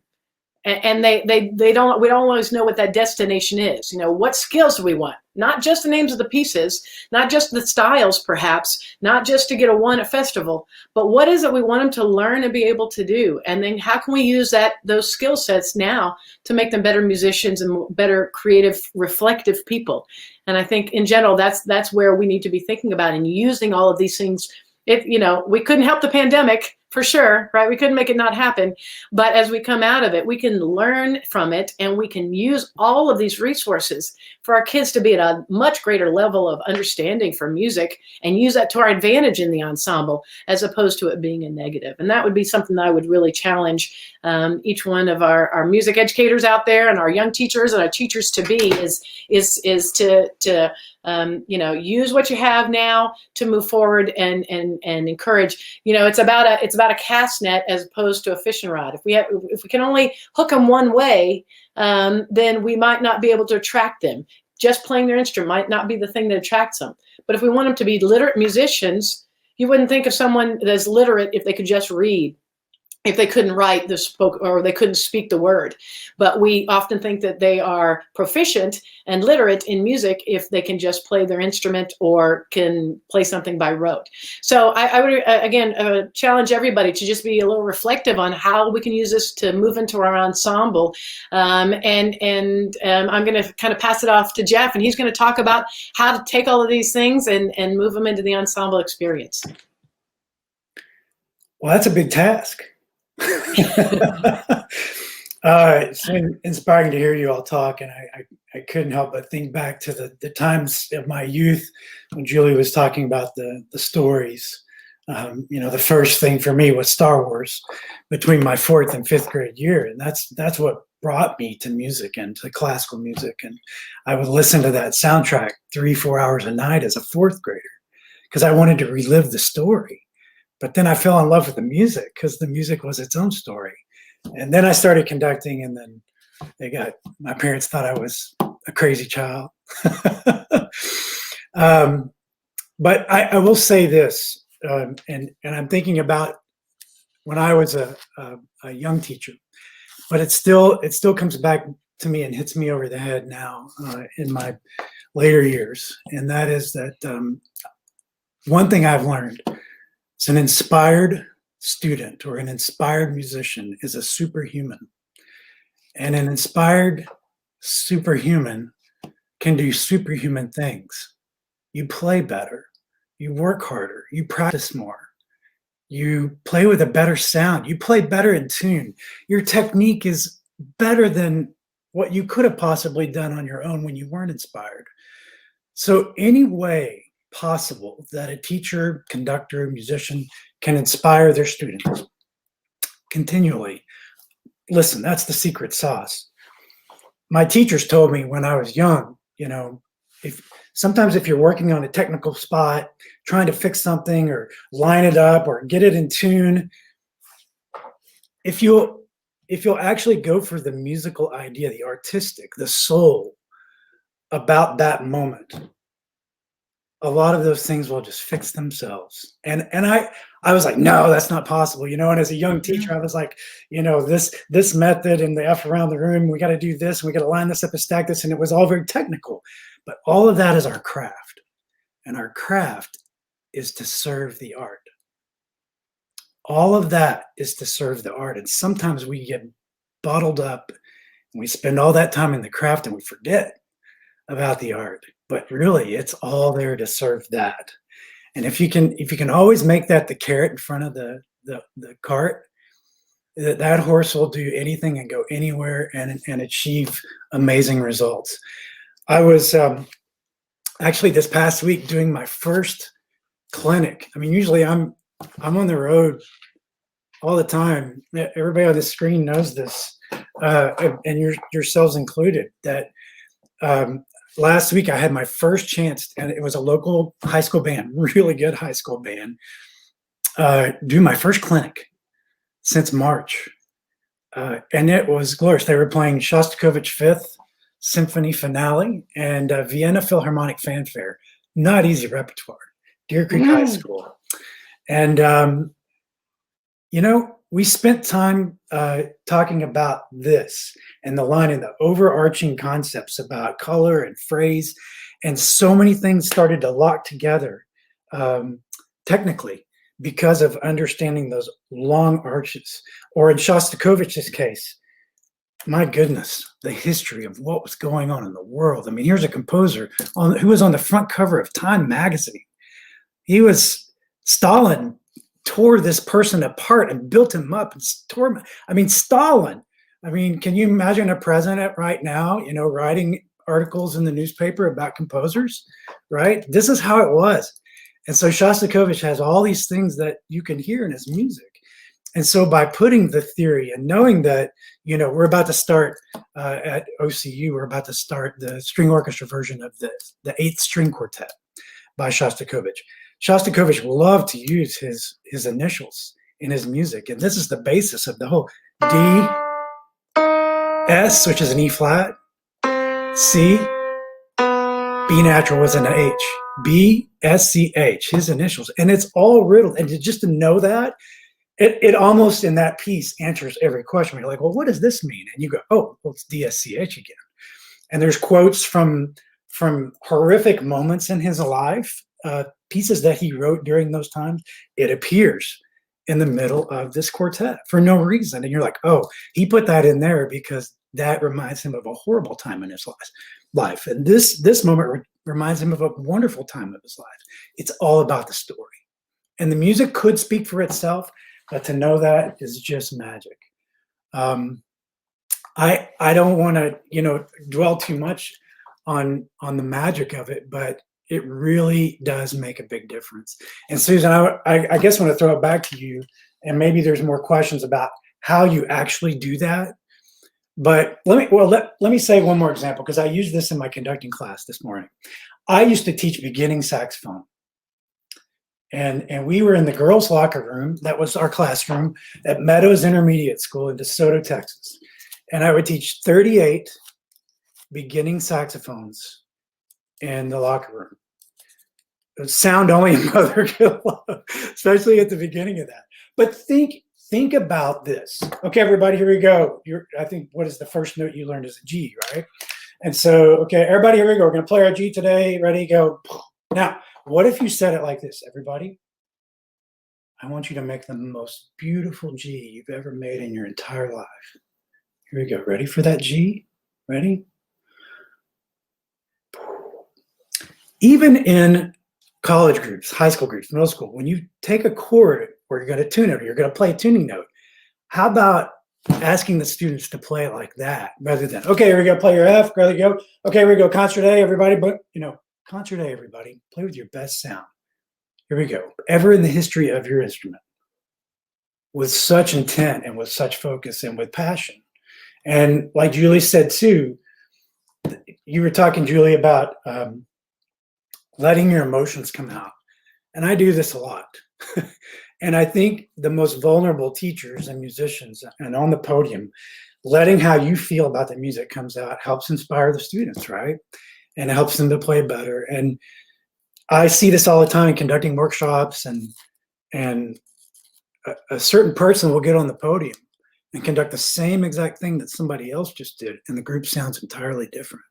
And we don't always know what that destination is. What skills do we want? Not just the names of the pieces, not just the styles, perhaps, not just to get a one at festival, but what is it we want them to learn and be able to do? And then how can we use those skill sets now to make them better musicians and better creative, reflective people? And I think in general, that's where we need to be thinking about and using all of these things. We couldn't help the pandemic, for sure, right? We couldn't make it not happen. But as we come out of it, we can learn from it, and we can use all of these resources for our kids to be at a much greater level of understanding for music, and use that to our advantage in the ensemble, as opposed to it being a negative. And that would be something that I would really challenge each one of our music educators out there, and our young teachers and our teachers to be, is to use what you have now to move forward and encourage. It's about a cast net as opposed to a fishing rod. If we can only hook them one way, then we might not be able to attract them. Just playing their instrument might not be the thing that attracts them. But if we want them to be literate musicians, you wouldn't think of someone that's literate if they could just read. if they couldn't write the spoke or they couldn't speak the word. But we often think that they are proficient and literate in music if they can just play their instrument or can play something by rote. So I would, again, challenge everybody to just be a little reflective on how we can use this to move into our ensemble. I'm going to kind of pass it off to Jeff, and he's going to talk about how to take all of these things and move them into the ensemble experience. Well, that's a big task. It's been inspiring to hear you all talk, and I couldn't help but think back to the times of my youth when Julie was talking about the stories. The first thing for me was Star Wars between my 4th and 5th grade year, and that's what brought me to music and to classical music. And I would listen to that soundtrack 3-4 hours a night as a 4th grader because I wanted to relive the story. But then I fell in love with the music because the music was its own story. And then I started conducting, and then my parents thought I was a crazy child. But I will say this, and I'm thinking about when I was a young teacher, but it still comes back to me and hits me over the head now in my later years. And that is that one thing I've learned: it's an inspired student or an inspired musician is a superhuman. And an inspired superhuman can do superhuman things. You play better, you work harder, you practice more, you play with a better sound, you play better in tune. Your technique is better than what you could have possibly done on your own when you weren't inspired. So any way possible that a teacher, conductor, musician can inspire their students continually. Listen, that's the secret sauce. My teachers told me when I was young, if you're working on a technical spot, trying to fix something or line it up or get it in tune, if you'll actually go for the musical idea, the artistic, the soul about that moment, a lot of those things will just fix themselves. And I was like, no, that's not possible, And as a young teacher, I was like, this method and the F around the room, we got to do this, we got to line this up and stack this, and it was all very technical. But all of that is our craft, and our craft is to serve the art. All of that is to serve the art, and sometimes we get bottled up, and we spend all that time in the craft, and we forget about the art. But really, it's all there to serve that. And if you can always make that the carrot in front of the cart, that horse will do anything and go anywhere and achieve amazing results. I was actually this past week doing my first clinic. I mean, usually I'm on the road all the time. Everybody on the screen knows this, and yourselves included, that last week I had my first chance, and it was a local high school band, really good high school band, do my first clinic since March. And it was glorious. They were playing Shostakovich Fifth Symphony Finale and Vienna Philharmonic Fanfare. Not easy repertoire. Deer Creek High School. And, we spent time talking about this and the line and the overarching concepts about color and phrase, and so many things started to lock together technically because of understanding those long arches. Or in Shostakovich's case, my goodness, the history of what was going on in the world. I mean, here's a composer who was on the front cover of Time magazine. Stalin tore this person apart and built him up and Stalin. Can you imagine a president right now, writing articles in the newspaper about composers, right? This is how it was. And so Shostakovich has all these things that you can hear in his music. And so by putting the theory and knowing that, we're about to start at OCU, we're about to start the string orchestra version of the 8th string quartet by Shostakovich. Shostakovich loved to use his initials in his music. And this is the basis of the whole D, S, which is an E flat, C, B natural was an H, B, S, C, H, his initials. And it's all riddled. And just to know that it almost in that piece answers every question. You're like, well, what does this mean? And you go, oh, well, it's DSCH again. And there's quotes from horrific moments in his life, pieces that he wrote during those times. It appears in the middle of this quartet for no reason. And you're like, oh, he put that in there because that reminds him of a horrible time in his life. And this moment reminds him of a wonderful time of his life. It's all about the story. And the music could speak for itself, but to know that is just magic. I don't want to, dwell too much on the magic of it, but it really does make a big difference. And Susan, I guess I want to throw it back to you, and maybe there's more questions about how you actually do that. But let me say one more example, because I used this in my conducting class this morning. I used to teach beginning saxophone. And we were in the girls' locker room. That was our classroom at Meadows Intermediate School in DeSoto, Texas. And I would teach 38 beginning saxophones in the locker room. It was sound only a mother could love, especially at the beginning of that. But think about this. Okay, everybody, here we go. I think, what is the first note you learned is a G, right? And so, okay, everybody, here we go. We're going to play our G today. Ready, go. Now, what if you said it like this? Everybody, I want you to make the most beautiful G you've ever made in your entire life. Here we go. Ready for that G? Ready? Even in college groups, high school groups, middle school, when you take a chord or you're going to tune it or you're going to play a tuning note, how about asking the students to play it like that rather than, okay, here we go, play your F, ready, go. Okay, here we go, concert A, everybody, but, concert A, everybody, play with your best sound. Here we go. Ever in the history of your instrument, with such intent and with such focus and with passion. And like Julie said too, you were talking, Julie, about letting your emotions come out. And I do this a lot. And I think the most vulnerable teachers and musicians and on the podium, letting how you feel about the music comes out helps inspire the students, right? And it helps them to play better. And I see this all the time in conducting workshops, and a certain person will get on the podium and conduct the same exact thing that somebody else just did, and the group sounds entirely different.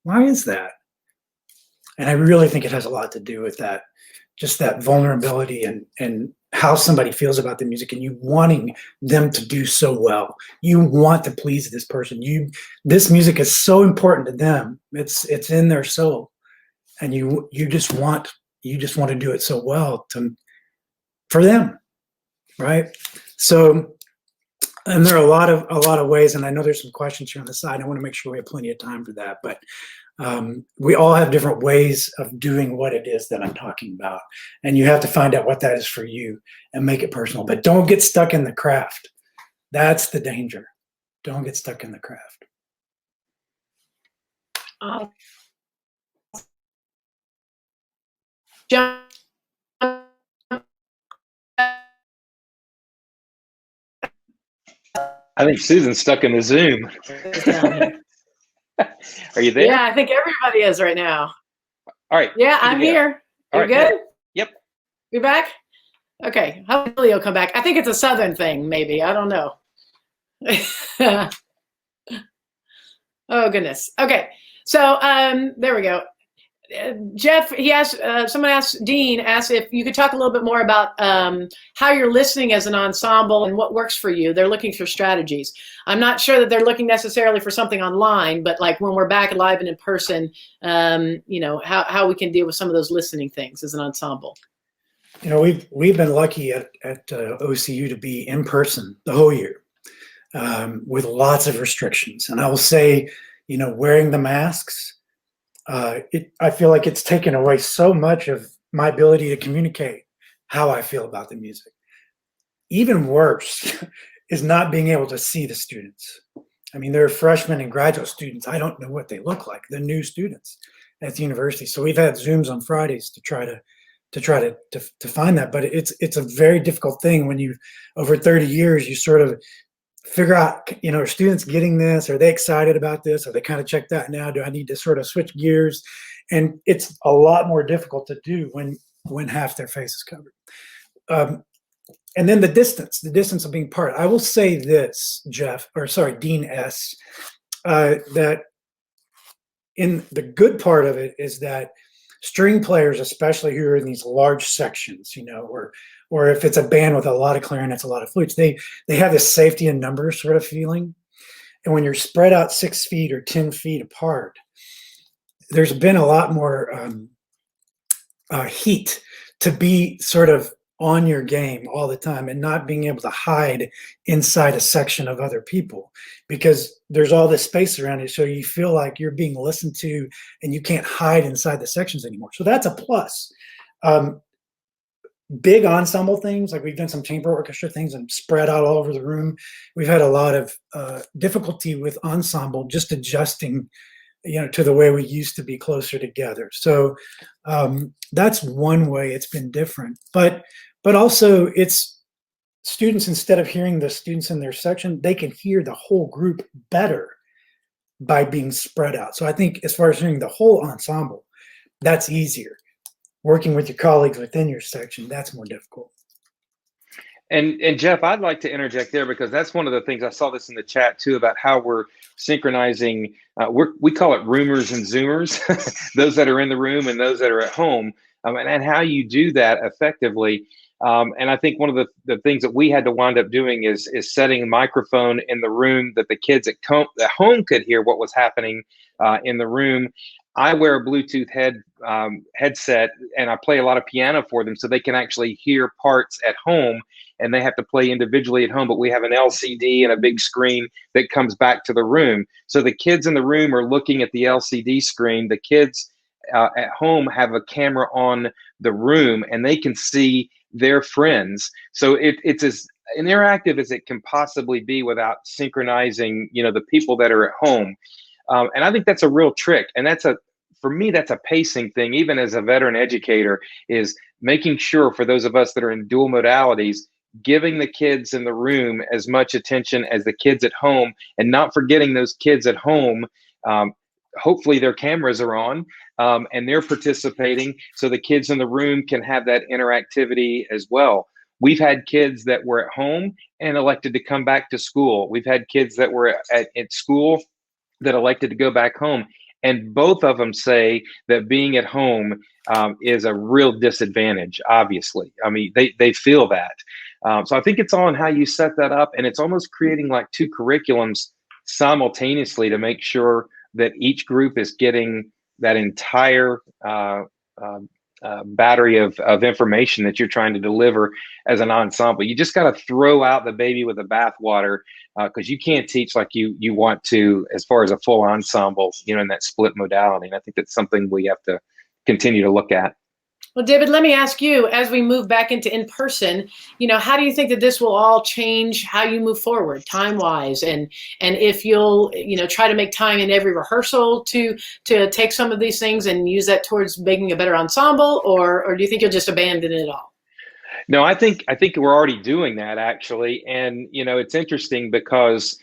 Why is that? And I really think it has a lot to do with that, just that vulnerability and how somebody feels about the music, and you wanting them to do so well. You want to please this person. This music is so important to them. It's in their soul, and you just want to do it so well for them, right? So, and there are a lot of ways, and I know there's some questions here on the side. I want to make sure we have plenty of time for that, but we all have different ways of doing what it is that I'm talking about, and you have to find out what that is for you and make it personal. But don't get stuck in the craft. That's the danger. Don't get stuck in the craft. John, I think Susan's stuck in the Zoom. Are you there? Yeah, I think everybody is right now. All right. Yeah, I'm here. You All right, good? Yep. You back? Okay. Hopefully you'll come back. I think it's a Southern thing, maybe. I don't know. Oh, goodness. Okay. So there we go. Jeff, he asked, Dean asked if you could talk a little bit more about how you're listening as an ensemble and what works for you. They're looking for strategies. I'm not sure that they're looking necessarily for something online, but like when we're back live and in person, how we can deal with some of those listening things as an ensemble. We've been lucky at OCU to be in person the whole year with lots of restrictions. And I will say, wearing the masks, I feel like it's taken away so much of my ability to communicate how I feel about the music. Even worse is not being able to see the students. I mean, there are freshmen and graduate students. I don't know what they look like. They're new students at the university. So we've had Zooms on Fridays to try to find that. But it's a very difficult thing when you, over 30 years, you sort of figure out, are students getting this? Are they excited about this? Are they kind of checked out now? Do I need to sort of switch gears? And it's a lot more difficult to do when half their face is covered. And then the distance of being part. I will say this, Dean S., that in the good part of it is that string players, especially who are in these large sections, or if it's a band with a lot of clarinets, a lot of flutes, they have this safety in numbers sort of feeling. And when you're spread out 6 feet or 10 feet apart, there's been a lot more heat to be sort of on your game all the time and not being able to hide inside a section of other people, because there's all this space around you. So you feel like you're being listened to and you can't hide inside the sections anymore. So that's a plus. Big ensemble things, like we've done some chamber orchestra things and spread out all over the room. We've had a lot of difficulty with ensemble, just adjusting to the way we used to be closer together. So that's one way it's been different. But also it's students, instead of hearing the students in their section, they can hear the whole group better by being spread out. So I think as far as hearing the whole ensemble, that's easier. Working with your colleagues within your section, that's more difficult. And Jeff, I'd like to interject there, because that's one of the things, I saw this in the chat too, about how we're synchronizing. We call it roomers and zoomers, those that are in the room and those that are at home, and how you do that effectively. And I think one of the things that we had to wind up doing is setting a microphone in the room that the kids at home could hear what was happening in the room. I wear a Bluetooth headset, and I play a lot of piano for them, so they can actually hear parts at home, and they have to play individually at home. But we have an LCD and a big screen that comes back to the room. So the kids in the room are looking at the LCD screen. The kids at home have a camera on the room, and they can see their friends. So it's as interactive as it can possibly be without synchronizing, the people that are at home. And I think that's a real trick. And for me, that's a pacing thing, even as a veteran educator, is making sure, for those of us that are in dual modalities, giving the kids in the room as much attention as the kids at home, and not forgetting those kids at home. Hopefully their cameras are on and they're participating, so the kids in the room can have that interactivity as well. We've had kids that were at home and elected to come back to school. We've had kids that were at school that elected to go back home. And both of them say that being at home is a real disadvantage, obviously. I mean, they feel that. So I think it's all in how you set that up. And it's almost creating like two curriculums simultaneously to make sure that each group is getting that entire battery of information that you're trying to deliver as an ensemble. You just got to throw out the baby with the bathwater, because you can't teach like you want to, as far as a full ensemble, in that split modality. And I think that's something we have to continue to look at. Well, David, let me ask you, as we move back into in-person, how do you think that this will all change how you move forward time-wise? And if you'll, try to make time in every rehearsal to take some of these things and use that towards making a better ensemble, or do you think you'll just abandon it all? No, I think we're already doing that, actually. And, it's interesting because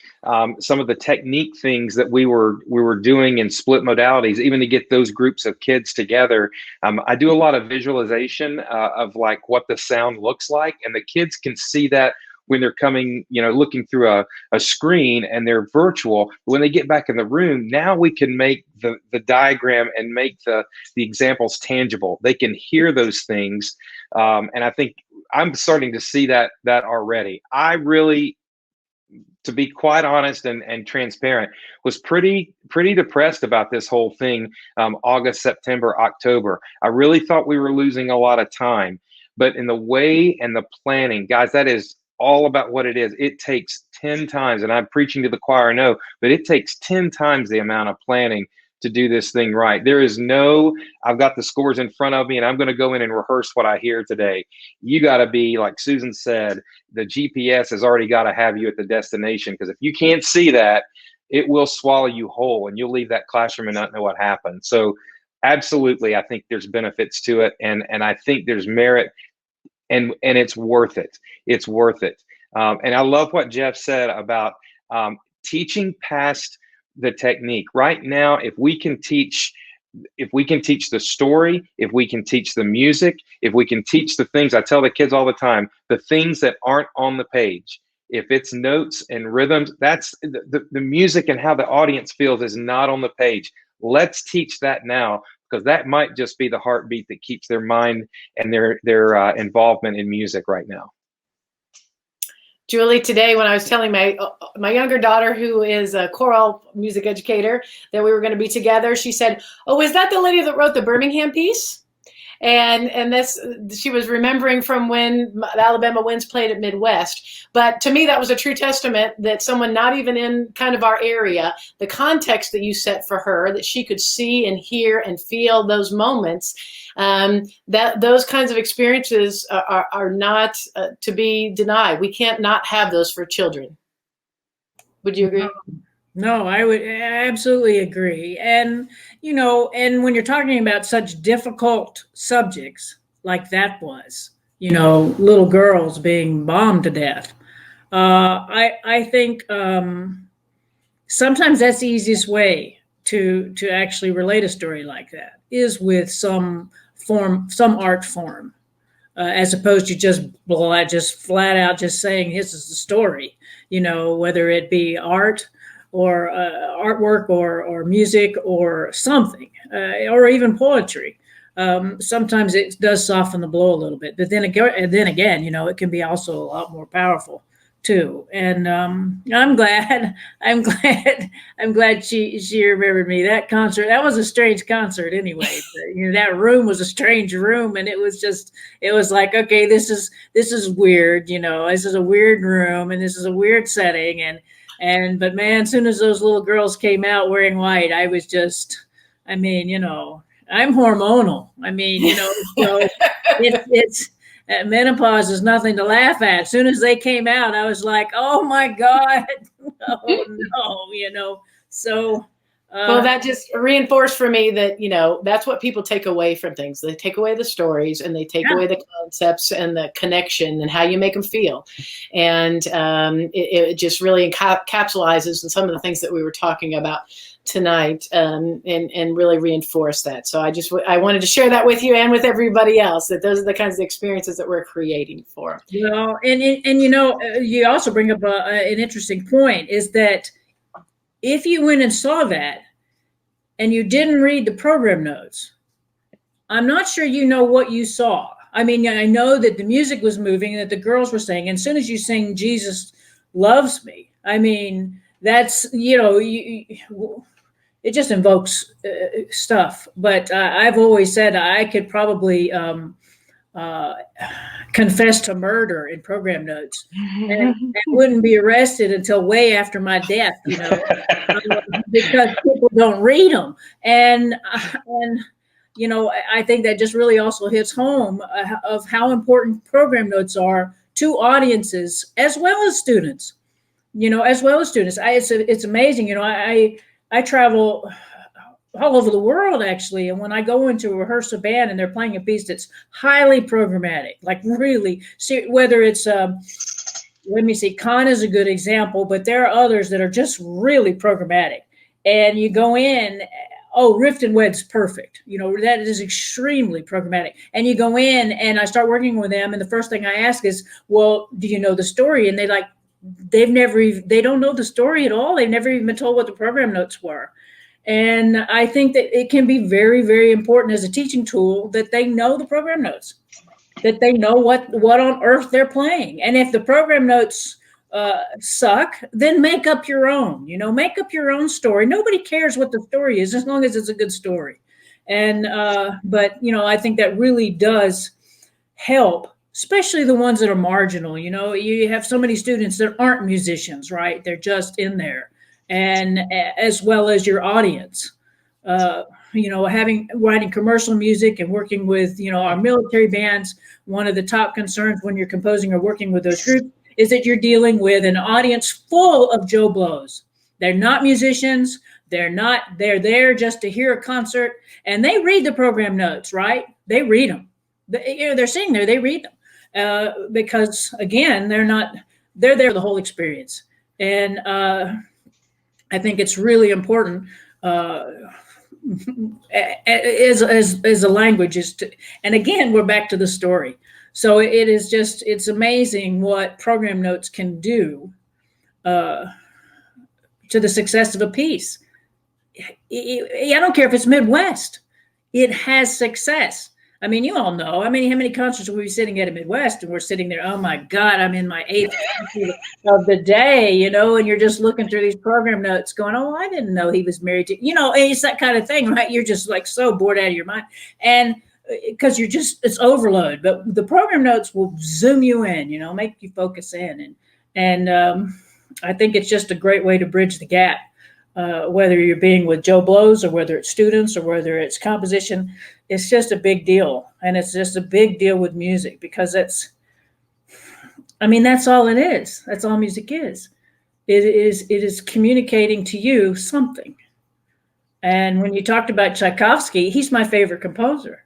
some of the technique things that we were doing in split modalities, even to get those groups of kids together, I do a lot of visualization of like what the sound looks like, and the kids can see that when they're coming, looking through a screen, and they're virtual. When they get back in the room, now we can make the diagram and make the examples tangible. They can hear those things. And I think I'm starting to see that already. I really, to be quite honest and transparent, was pretty depressed about this whole thing. August, September, October. I really thought we were losing a lot of time. But in the way and the planning, guys, that is all about what it is. It takes 10 times, and I'm preaching to the choir, I know, but it takes 10 times the amount of planning to do this thing right. There is no, I've got the scores in front of me and I'm going to go in and rehearse what I hear today. You got to be, like Susan said, the GPS has already got to have you at the destination, because if you can't see that, it will swallow you whole and you'll leave that classroom and not know what happened. So absolutely, I think there's benefits to it, and I think there's merit, and it's worth it. It's worth it. And I love what Jeff said about teaching past the technique. Right now, if we can teach If we can teach the story, if we can teach the music, if we can teach the things, I tell the kids all the time, the things that aren't on the page. If it's notes and rhythms, that's the music, and how the audience feels is not on the page. Let's teach that now, because that might just be the heartbeat that keeps their mind and their involvement in music right now. Julie, today when I was telling my younger daughter, who is a choral music educator, that we were going to be together, she said, "Oh, is that the lady that wrote the Birmingham piece?" And this, she was remembering from when the Alabama Winds played at Midwest. But to me, that was a true testament that someone not even in kind of our area, the context that you set for her, that she could see and hear and feel those moments, that those kinds of experiences are not to be denied. We can't not have those for children. Would you agree? No, I would absolutely agree. And, you know, and when you're talking about such difficult subjects like that was, you know, little girls being bombed to death, I think sometimes that's the easiest way to actually relate a story like that is with some art form, as opposed to just flat out just saying, this is the story, you know, whether it be art or artwork or music or something, or even poetry. Sometimes it does soften the blow a little bit, but then again, you know, it can be also a lot more powerful too. And I'm glad she remembered me. That concert, that was a strange concert anyway. You know, that room was a strange room, and it was like, okay, this is weird. You know, this is a weird room, and this is a weird setting, but man, as soon as those little girls came out wearing white, I was just, I mean, you know, I'm hormonal. I mean, you know, so it's menopause is nothing to laugh at. As soon as they came out, I was like, oh my God, oh no, you know. So well, that just reinforced for me that, you know, that's what people take away from things. They take away the stories, and they take away the concepts and the connection and how you make them feel. And it just really encapsulizes some of the things that we were talking about tonight, and really reinforce that. So I wanted to share that with you and with everybody else, that those are the kinds of experiences that we're creating for. You know, and you know, you also bring up an interesting point, is that if you went and saw that and you didn't read the program notes, I'm not sure you know what you saw. I mean, I know that the music was moving and that the girls were saying, and as soon as you sing Jesus Loves Me, I mean, that's, you know, it just invokes stuff. But I've always said I could probably confess to murder in program notes, and wouldn't be arrested until way after my death, you know, because people don't read them. And you know, I think that just really also hits home of how important program notes are to audiences as well as students. You know, as well as students. It's amazing. You know, I travel all over the world, actually. And when I go into a rehearsal band and they're playing a piece that's highly programmatic, like really, whether it's, let me see, Con is a good example, but there are others that are just really programmatic. And you go in, oh, Rift and Wed's perfect. You know, that is extremely programmatic. And you go in and I start working with them. And the first thing I ask is, well, do you know the story? And they don't know the story at all. They've never even been told what the program notes were. And I think that it can be very, very important as a teaching tool that they know the program notes, that they know what on earth they're playing. And if the program notes suck, then make up your own, you know, make up your own story. Nobody cares what the story is as long as it's a good story. And, but, you know, I think that really does help, especially the ones that are marginal. You know, you have so many students that aren't musicians, right? They're just in there. And as well as your audience, you know, writing commercial music and working with, you know, our military bands, one of the top concerns when you're composing or working with those groups is that you're dealing with an audience full of Joe Blows. They're not musicians. They're there just to hear a concert, and they read the program notes, right? They read them. You know, they're sitting there, they read them because again, they're there for the whole experience. And I think it's really important as a language is to, and again, we're back to the story. So it's amazing what program notes can do to the success of a piece. I don't care if it's Midwest, it has success. I mean, you all know. I mean, how many concerts were we sitting at Midwest, and we're sitting there, oh my God, I'm in my 8th of the day, and you're just looking through these program notes going, oh, I didn't know he was married to, it's that kind of thing, right? You're just like so bored out of your mind. And because it's overload, but the program notes will zoom you in, make you focus in. And I think it's just a great way to bridge the gap. Whether you're being with Joe Blows or whether it's students or whether it's composition, it's just a big deal. And it's just a big deal with music because that's all it is. That's all music is. It is communicating to you something. And when you talked about Tchaikovsky, he's my favorite composer.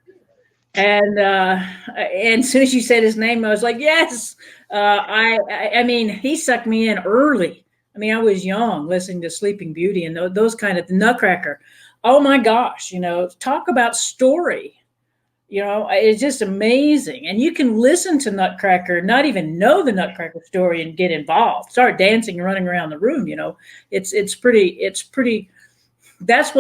And as soon as you said his name, I was like, yes. I mean, he sucked me in early. I mean, I was young listening to Sleeping Beauty and those kind of Nutcracker. Oh my gosh, talk about story. It's just amazing. And you can listen to Nutcracker, not even know the Nutcracker story and get involved, start dancing and running around the room. It's pretty. That's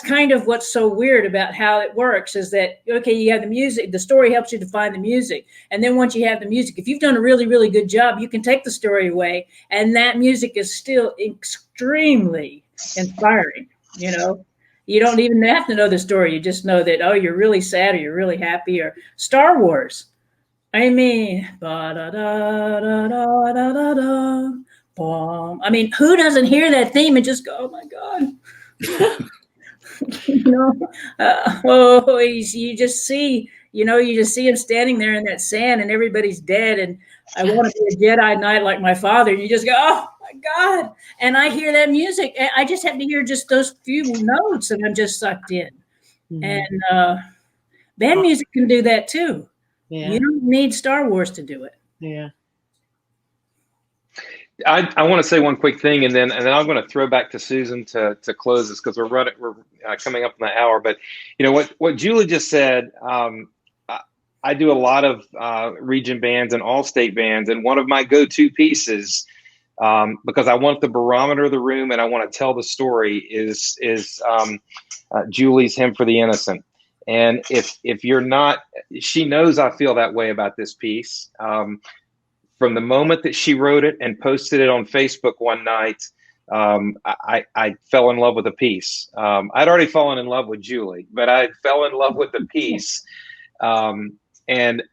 kind of what's so weird about how it works is that, okay, you have the music, the story helps you define the music. And then once you have the music, if you've done a really, really good job, you can take the story away and that music is still extremely inspiring. You don't even have to know the story. You just know that, oh, you're really sad or you're really happy. Or Star Wars. I mean, I mean, who doesn't hear that theme and just go, oh my God. You just see him standing there in that sand and everybody's dead. And I want to be a Jedi Knight like my father. And you just go, oh my God. And I hear that music. I just have to hear just those few notes and I'm just sucked in. Mm-hmm. And band music can do that too. Yeah. You don't need Star Wars to do it. Yeah. I want to say one quick thing, and then I'm going to throw back to Susan to close this because we're coming up on the hour. But what Julie just said, I do a lot of region bands and all state bands, and one of my go-to pieces, because I want the barometer of the room and I want to tell the story, is Julie's "Hymn for the Innocent." And if you're not, she knows I feel that way about this piece. From the moment that she wrote it and posted it on Facebook one night, I fell in love with the piece. I'd already fallen in love with Julie, but I fell in love with the piece. And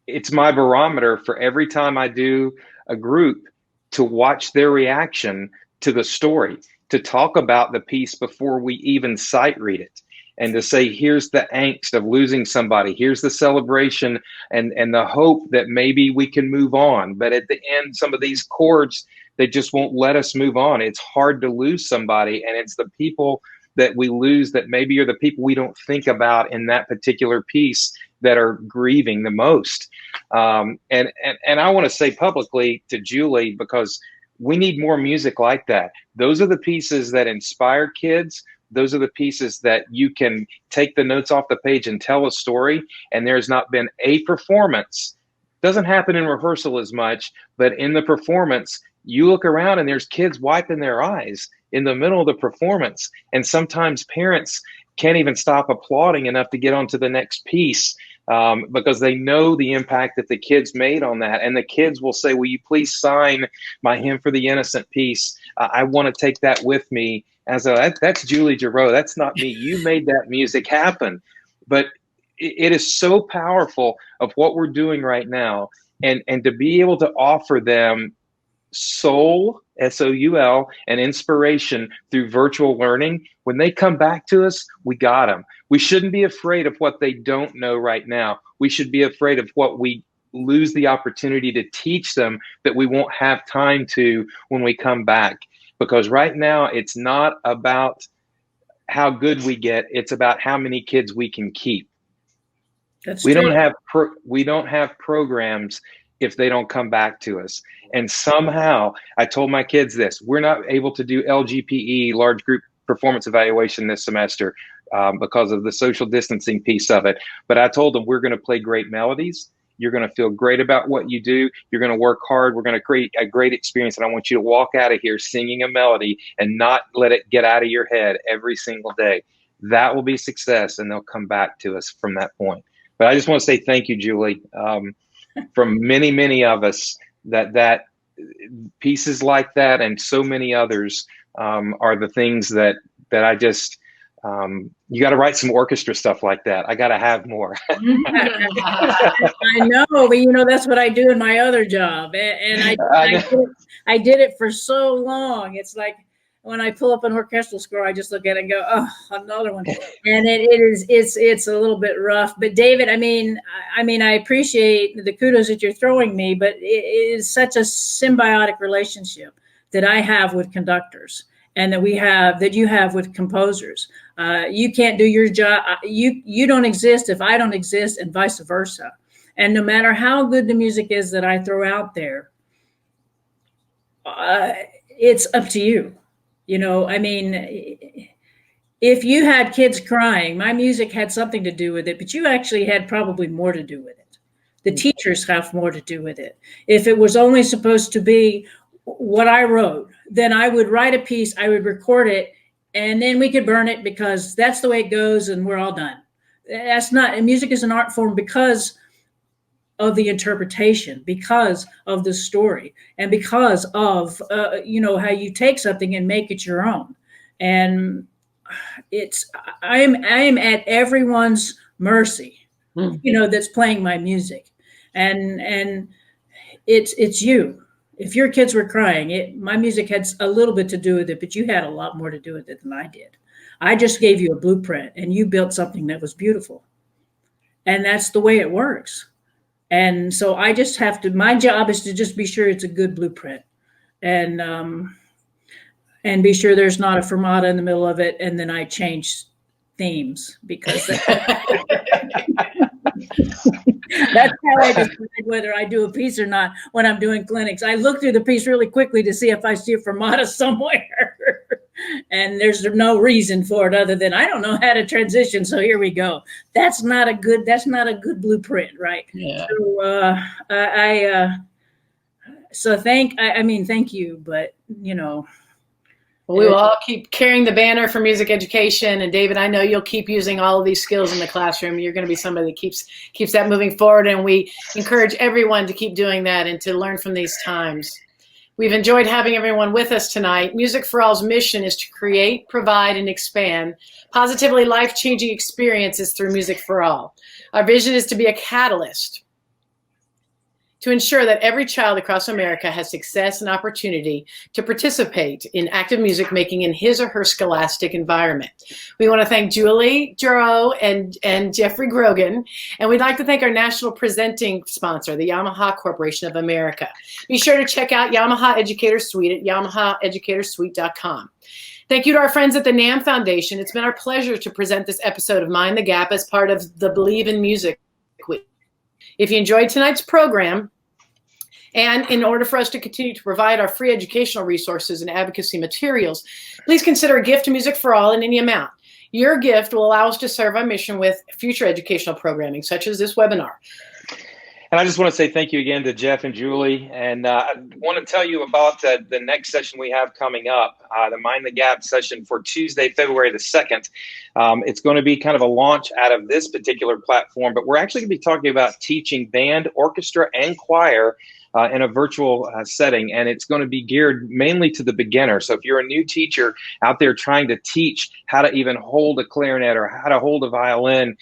it's my barometer for every time I do a group to watch their reaction to the story, to talk about the piece before we even sight read it. And to say, here's the angst of losing somebody. Here's the celebration and the hope that maybe we can move on. But at the end, some of these chords, they just won't let us move on. It's hard to lose somebody. And it's the people that we lose that maybe are the people we don't think about in that particular piece that are grieving the most. And I want to say publicly to Julie, because we need more music like that. Those are the pieces that inspire kids. Those are the pieces that you can take the notes off the page and tell a story. And there's not been a performance. Doesn't happen in rehearsal as much, but in the performance, you look around and there's kids wiping their eyes in the middle of the performance. And sometimes parents can't even stop applauding enough to get on to the next piece because they know the impact that the kids made on that. And the kids will say, will you please sign my Hymn for the Innocent piece? I want to take that with me. And so that's Julie Giroux. That's not me. You made that music happen. But it is so powerful of what we're doing right now. And to be able to offer them soul, S-O-U-L, and inspiration through virtual learning. When they come back to us, we got them. We shouldn't be afraid of what they don't know right now. We should be afraid of what we lose the opportunity to teach them that we won't have time to when we come back. Because right now, it's not about how good we get. It's about how many kids we can keep. We don't have programs if they don't come back to us. And somehow, I told my kids this, we're not able to do LGPE, large group performance evaluation this semester. because of the social distancing piece of it. But I told them, we're going to play great melodies. You're going to feel great about what you do. You're going to work hard. We're going to create a great experience. And I want you to walk out of here singing a melody and not let it get out of your head every single day. That will be success, and they'll come back to us from that point. But I just want to say thank you, Julie. From many, many of us, that pieces like that and so many others are the things that I just, you got to write some orchestra stuff like that. I got to have more. I know, but that's what I do in my other job. And I did it for so long. It's like when I pull up an orchestral score, I just look at it and go, oh, another one. And it's a little bit rough. But David, I mean, I appreciate the kudos that you're throwing me, but it is such a symbiotic relationship that I have with conductors, and that you have with composers. You can't do your job. You don't exist if I don't exist, and vice versa. And no matter how good the music is that I throw out there, it's up to you. I mean, if you had kids crying, my music had something to do with it, but you actually had probably more to do with it. The teachers have more to do with it. If it was only supposed to be what I wrote, then I would write a piece, I would record it, and then we could burn it, because that's the way it goes and we're all done. Music is an art form because of the interpretation, because of the story, and because of how you take something and make it your own. And I am at everyone's mercy, that's playing my music, and it's you. If your kids were crying, my music had a little bit to do with it, but you had a lot more to do with it than I did. I just gave you a blueprint, and you built something that was beautiful, and that's the way it works. And so I just my job is to just be sure it's a good blueprint, and be sure there's not a fermata in the middle of it. And then I change themes, because that's how I decide whether I do a piece or not when I'm doing clinics. I look through the piece really quickly to see if I see a fermata somewhere. And there's no reason for it other than I don't know how to transition, so here we go. That's not a good blueprint, right? Yeah. So thank you, but we will all keep carrying the banner for music education. And David, I know you'll keep using all of these skills in the classroom. You're going to be somebody that keeps that moving forward, and we encourage everyone to keep doing that and to learn from these times. We've enjoyed having everyone with us tonight. Music for All's mission is to create, provide, and expand positively life-changing experiences through Music for All. Our vision is to be a catalyst to ensure that every child across America has success and opportunity to participate in active music making in his or her scholastic environment. We want to thank Julie Giroux and Jeffrey Grogan, and we'd like to thank our national presenting sponsor, the Yamaha Corporation of America. Be sure to check out Yamaha Educator Suite at yamahaeducatorsuite.com. Thank you to our friends at the NAMM Foundation. It's been our pleasure to present this episode of Mind the Gap as part of the Believe in Music Week. If you enjoyed tonight's program, and in order for us to continue to provide our free educational resources and advocacy materials, please consider a gift to Music for All in any amount. Your gift will allow us to serve our mission with future educational programming, such as this webinar. And I just want to say thank you again to Jeff and Julie. And I want to tell you about the next session we have coming up, the Mind the Gap session for Tuesday, February the 2nd. It's going to be kind of a launch out of this particular platform, but we're actually going to be talking about teaching band, orchestra, and choir in a virtual setting, and it's going to be geared mainly to the beginner. So if you're a new teacher out there trying to teach how to even hold a clarinet or how to hold a violin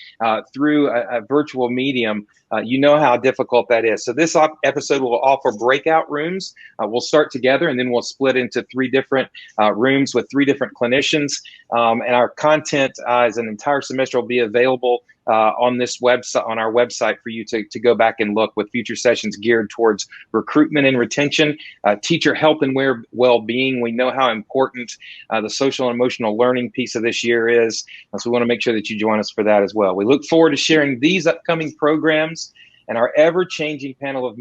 through a virtual medium, you know how difficult that is. So this episode will offer breakout rooms. We'll start together, and then we'll split into 3 different rooms with 3 different clinicians. And our content as an entire semester will be available on this website, on our website, for you to go back and look, with future sessions geared towards recruitment and retention, teacher health and well-being. We know how important the social and emotional learning piece of this year is, so we want to make sure that you join us for that as well. We look forward to sharing these upcoming programs and our ever-changing panel of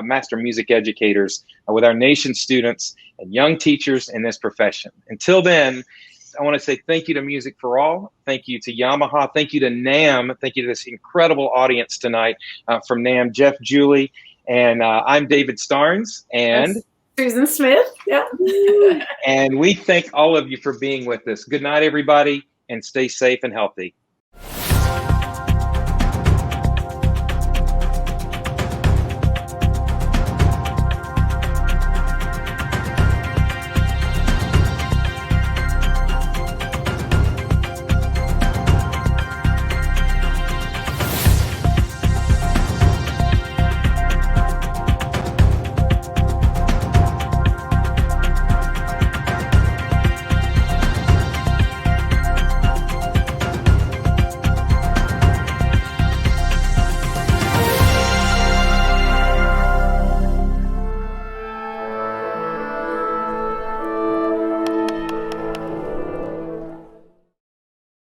master music educators with our nation's students and young teachers in this profession. Until then, I want to say thank you to Music for All. Thank you to Yamaha. Thank you to NAMM. Thank you to this incredible audience tonight from NAMM, Jeff, Julie, and I'm David Starnes. And That's Susan Smith. Yeah. and we thank all of you for being with us. Good night, everybody, and stay safe and healthy.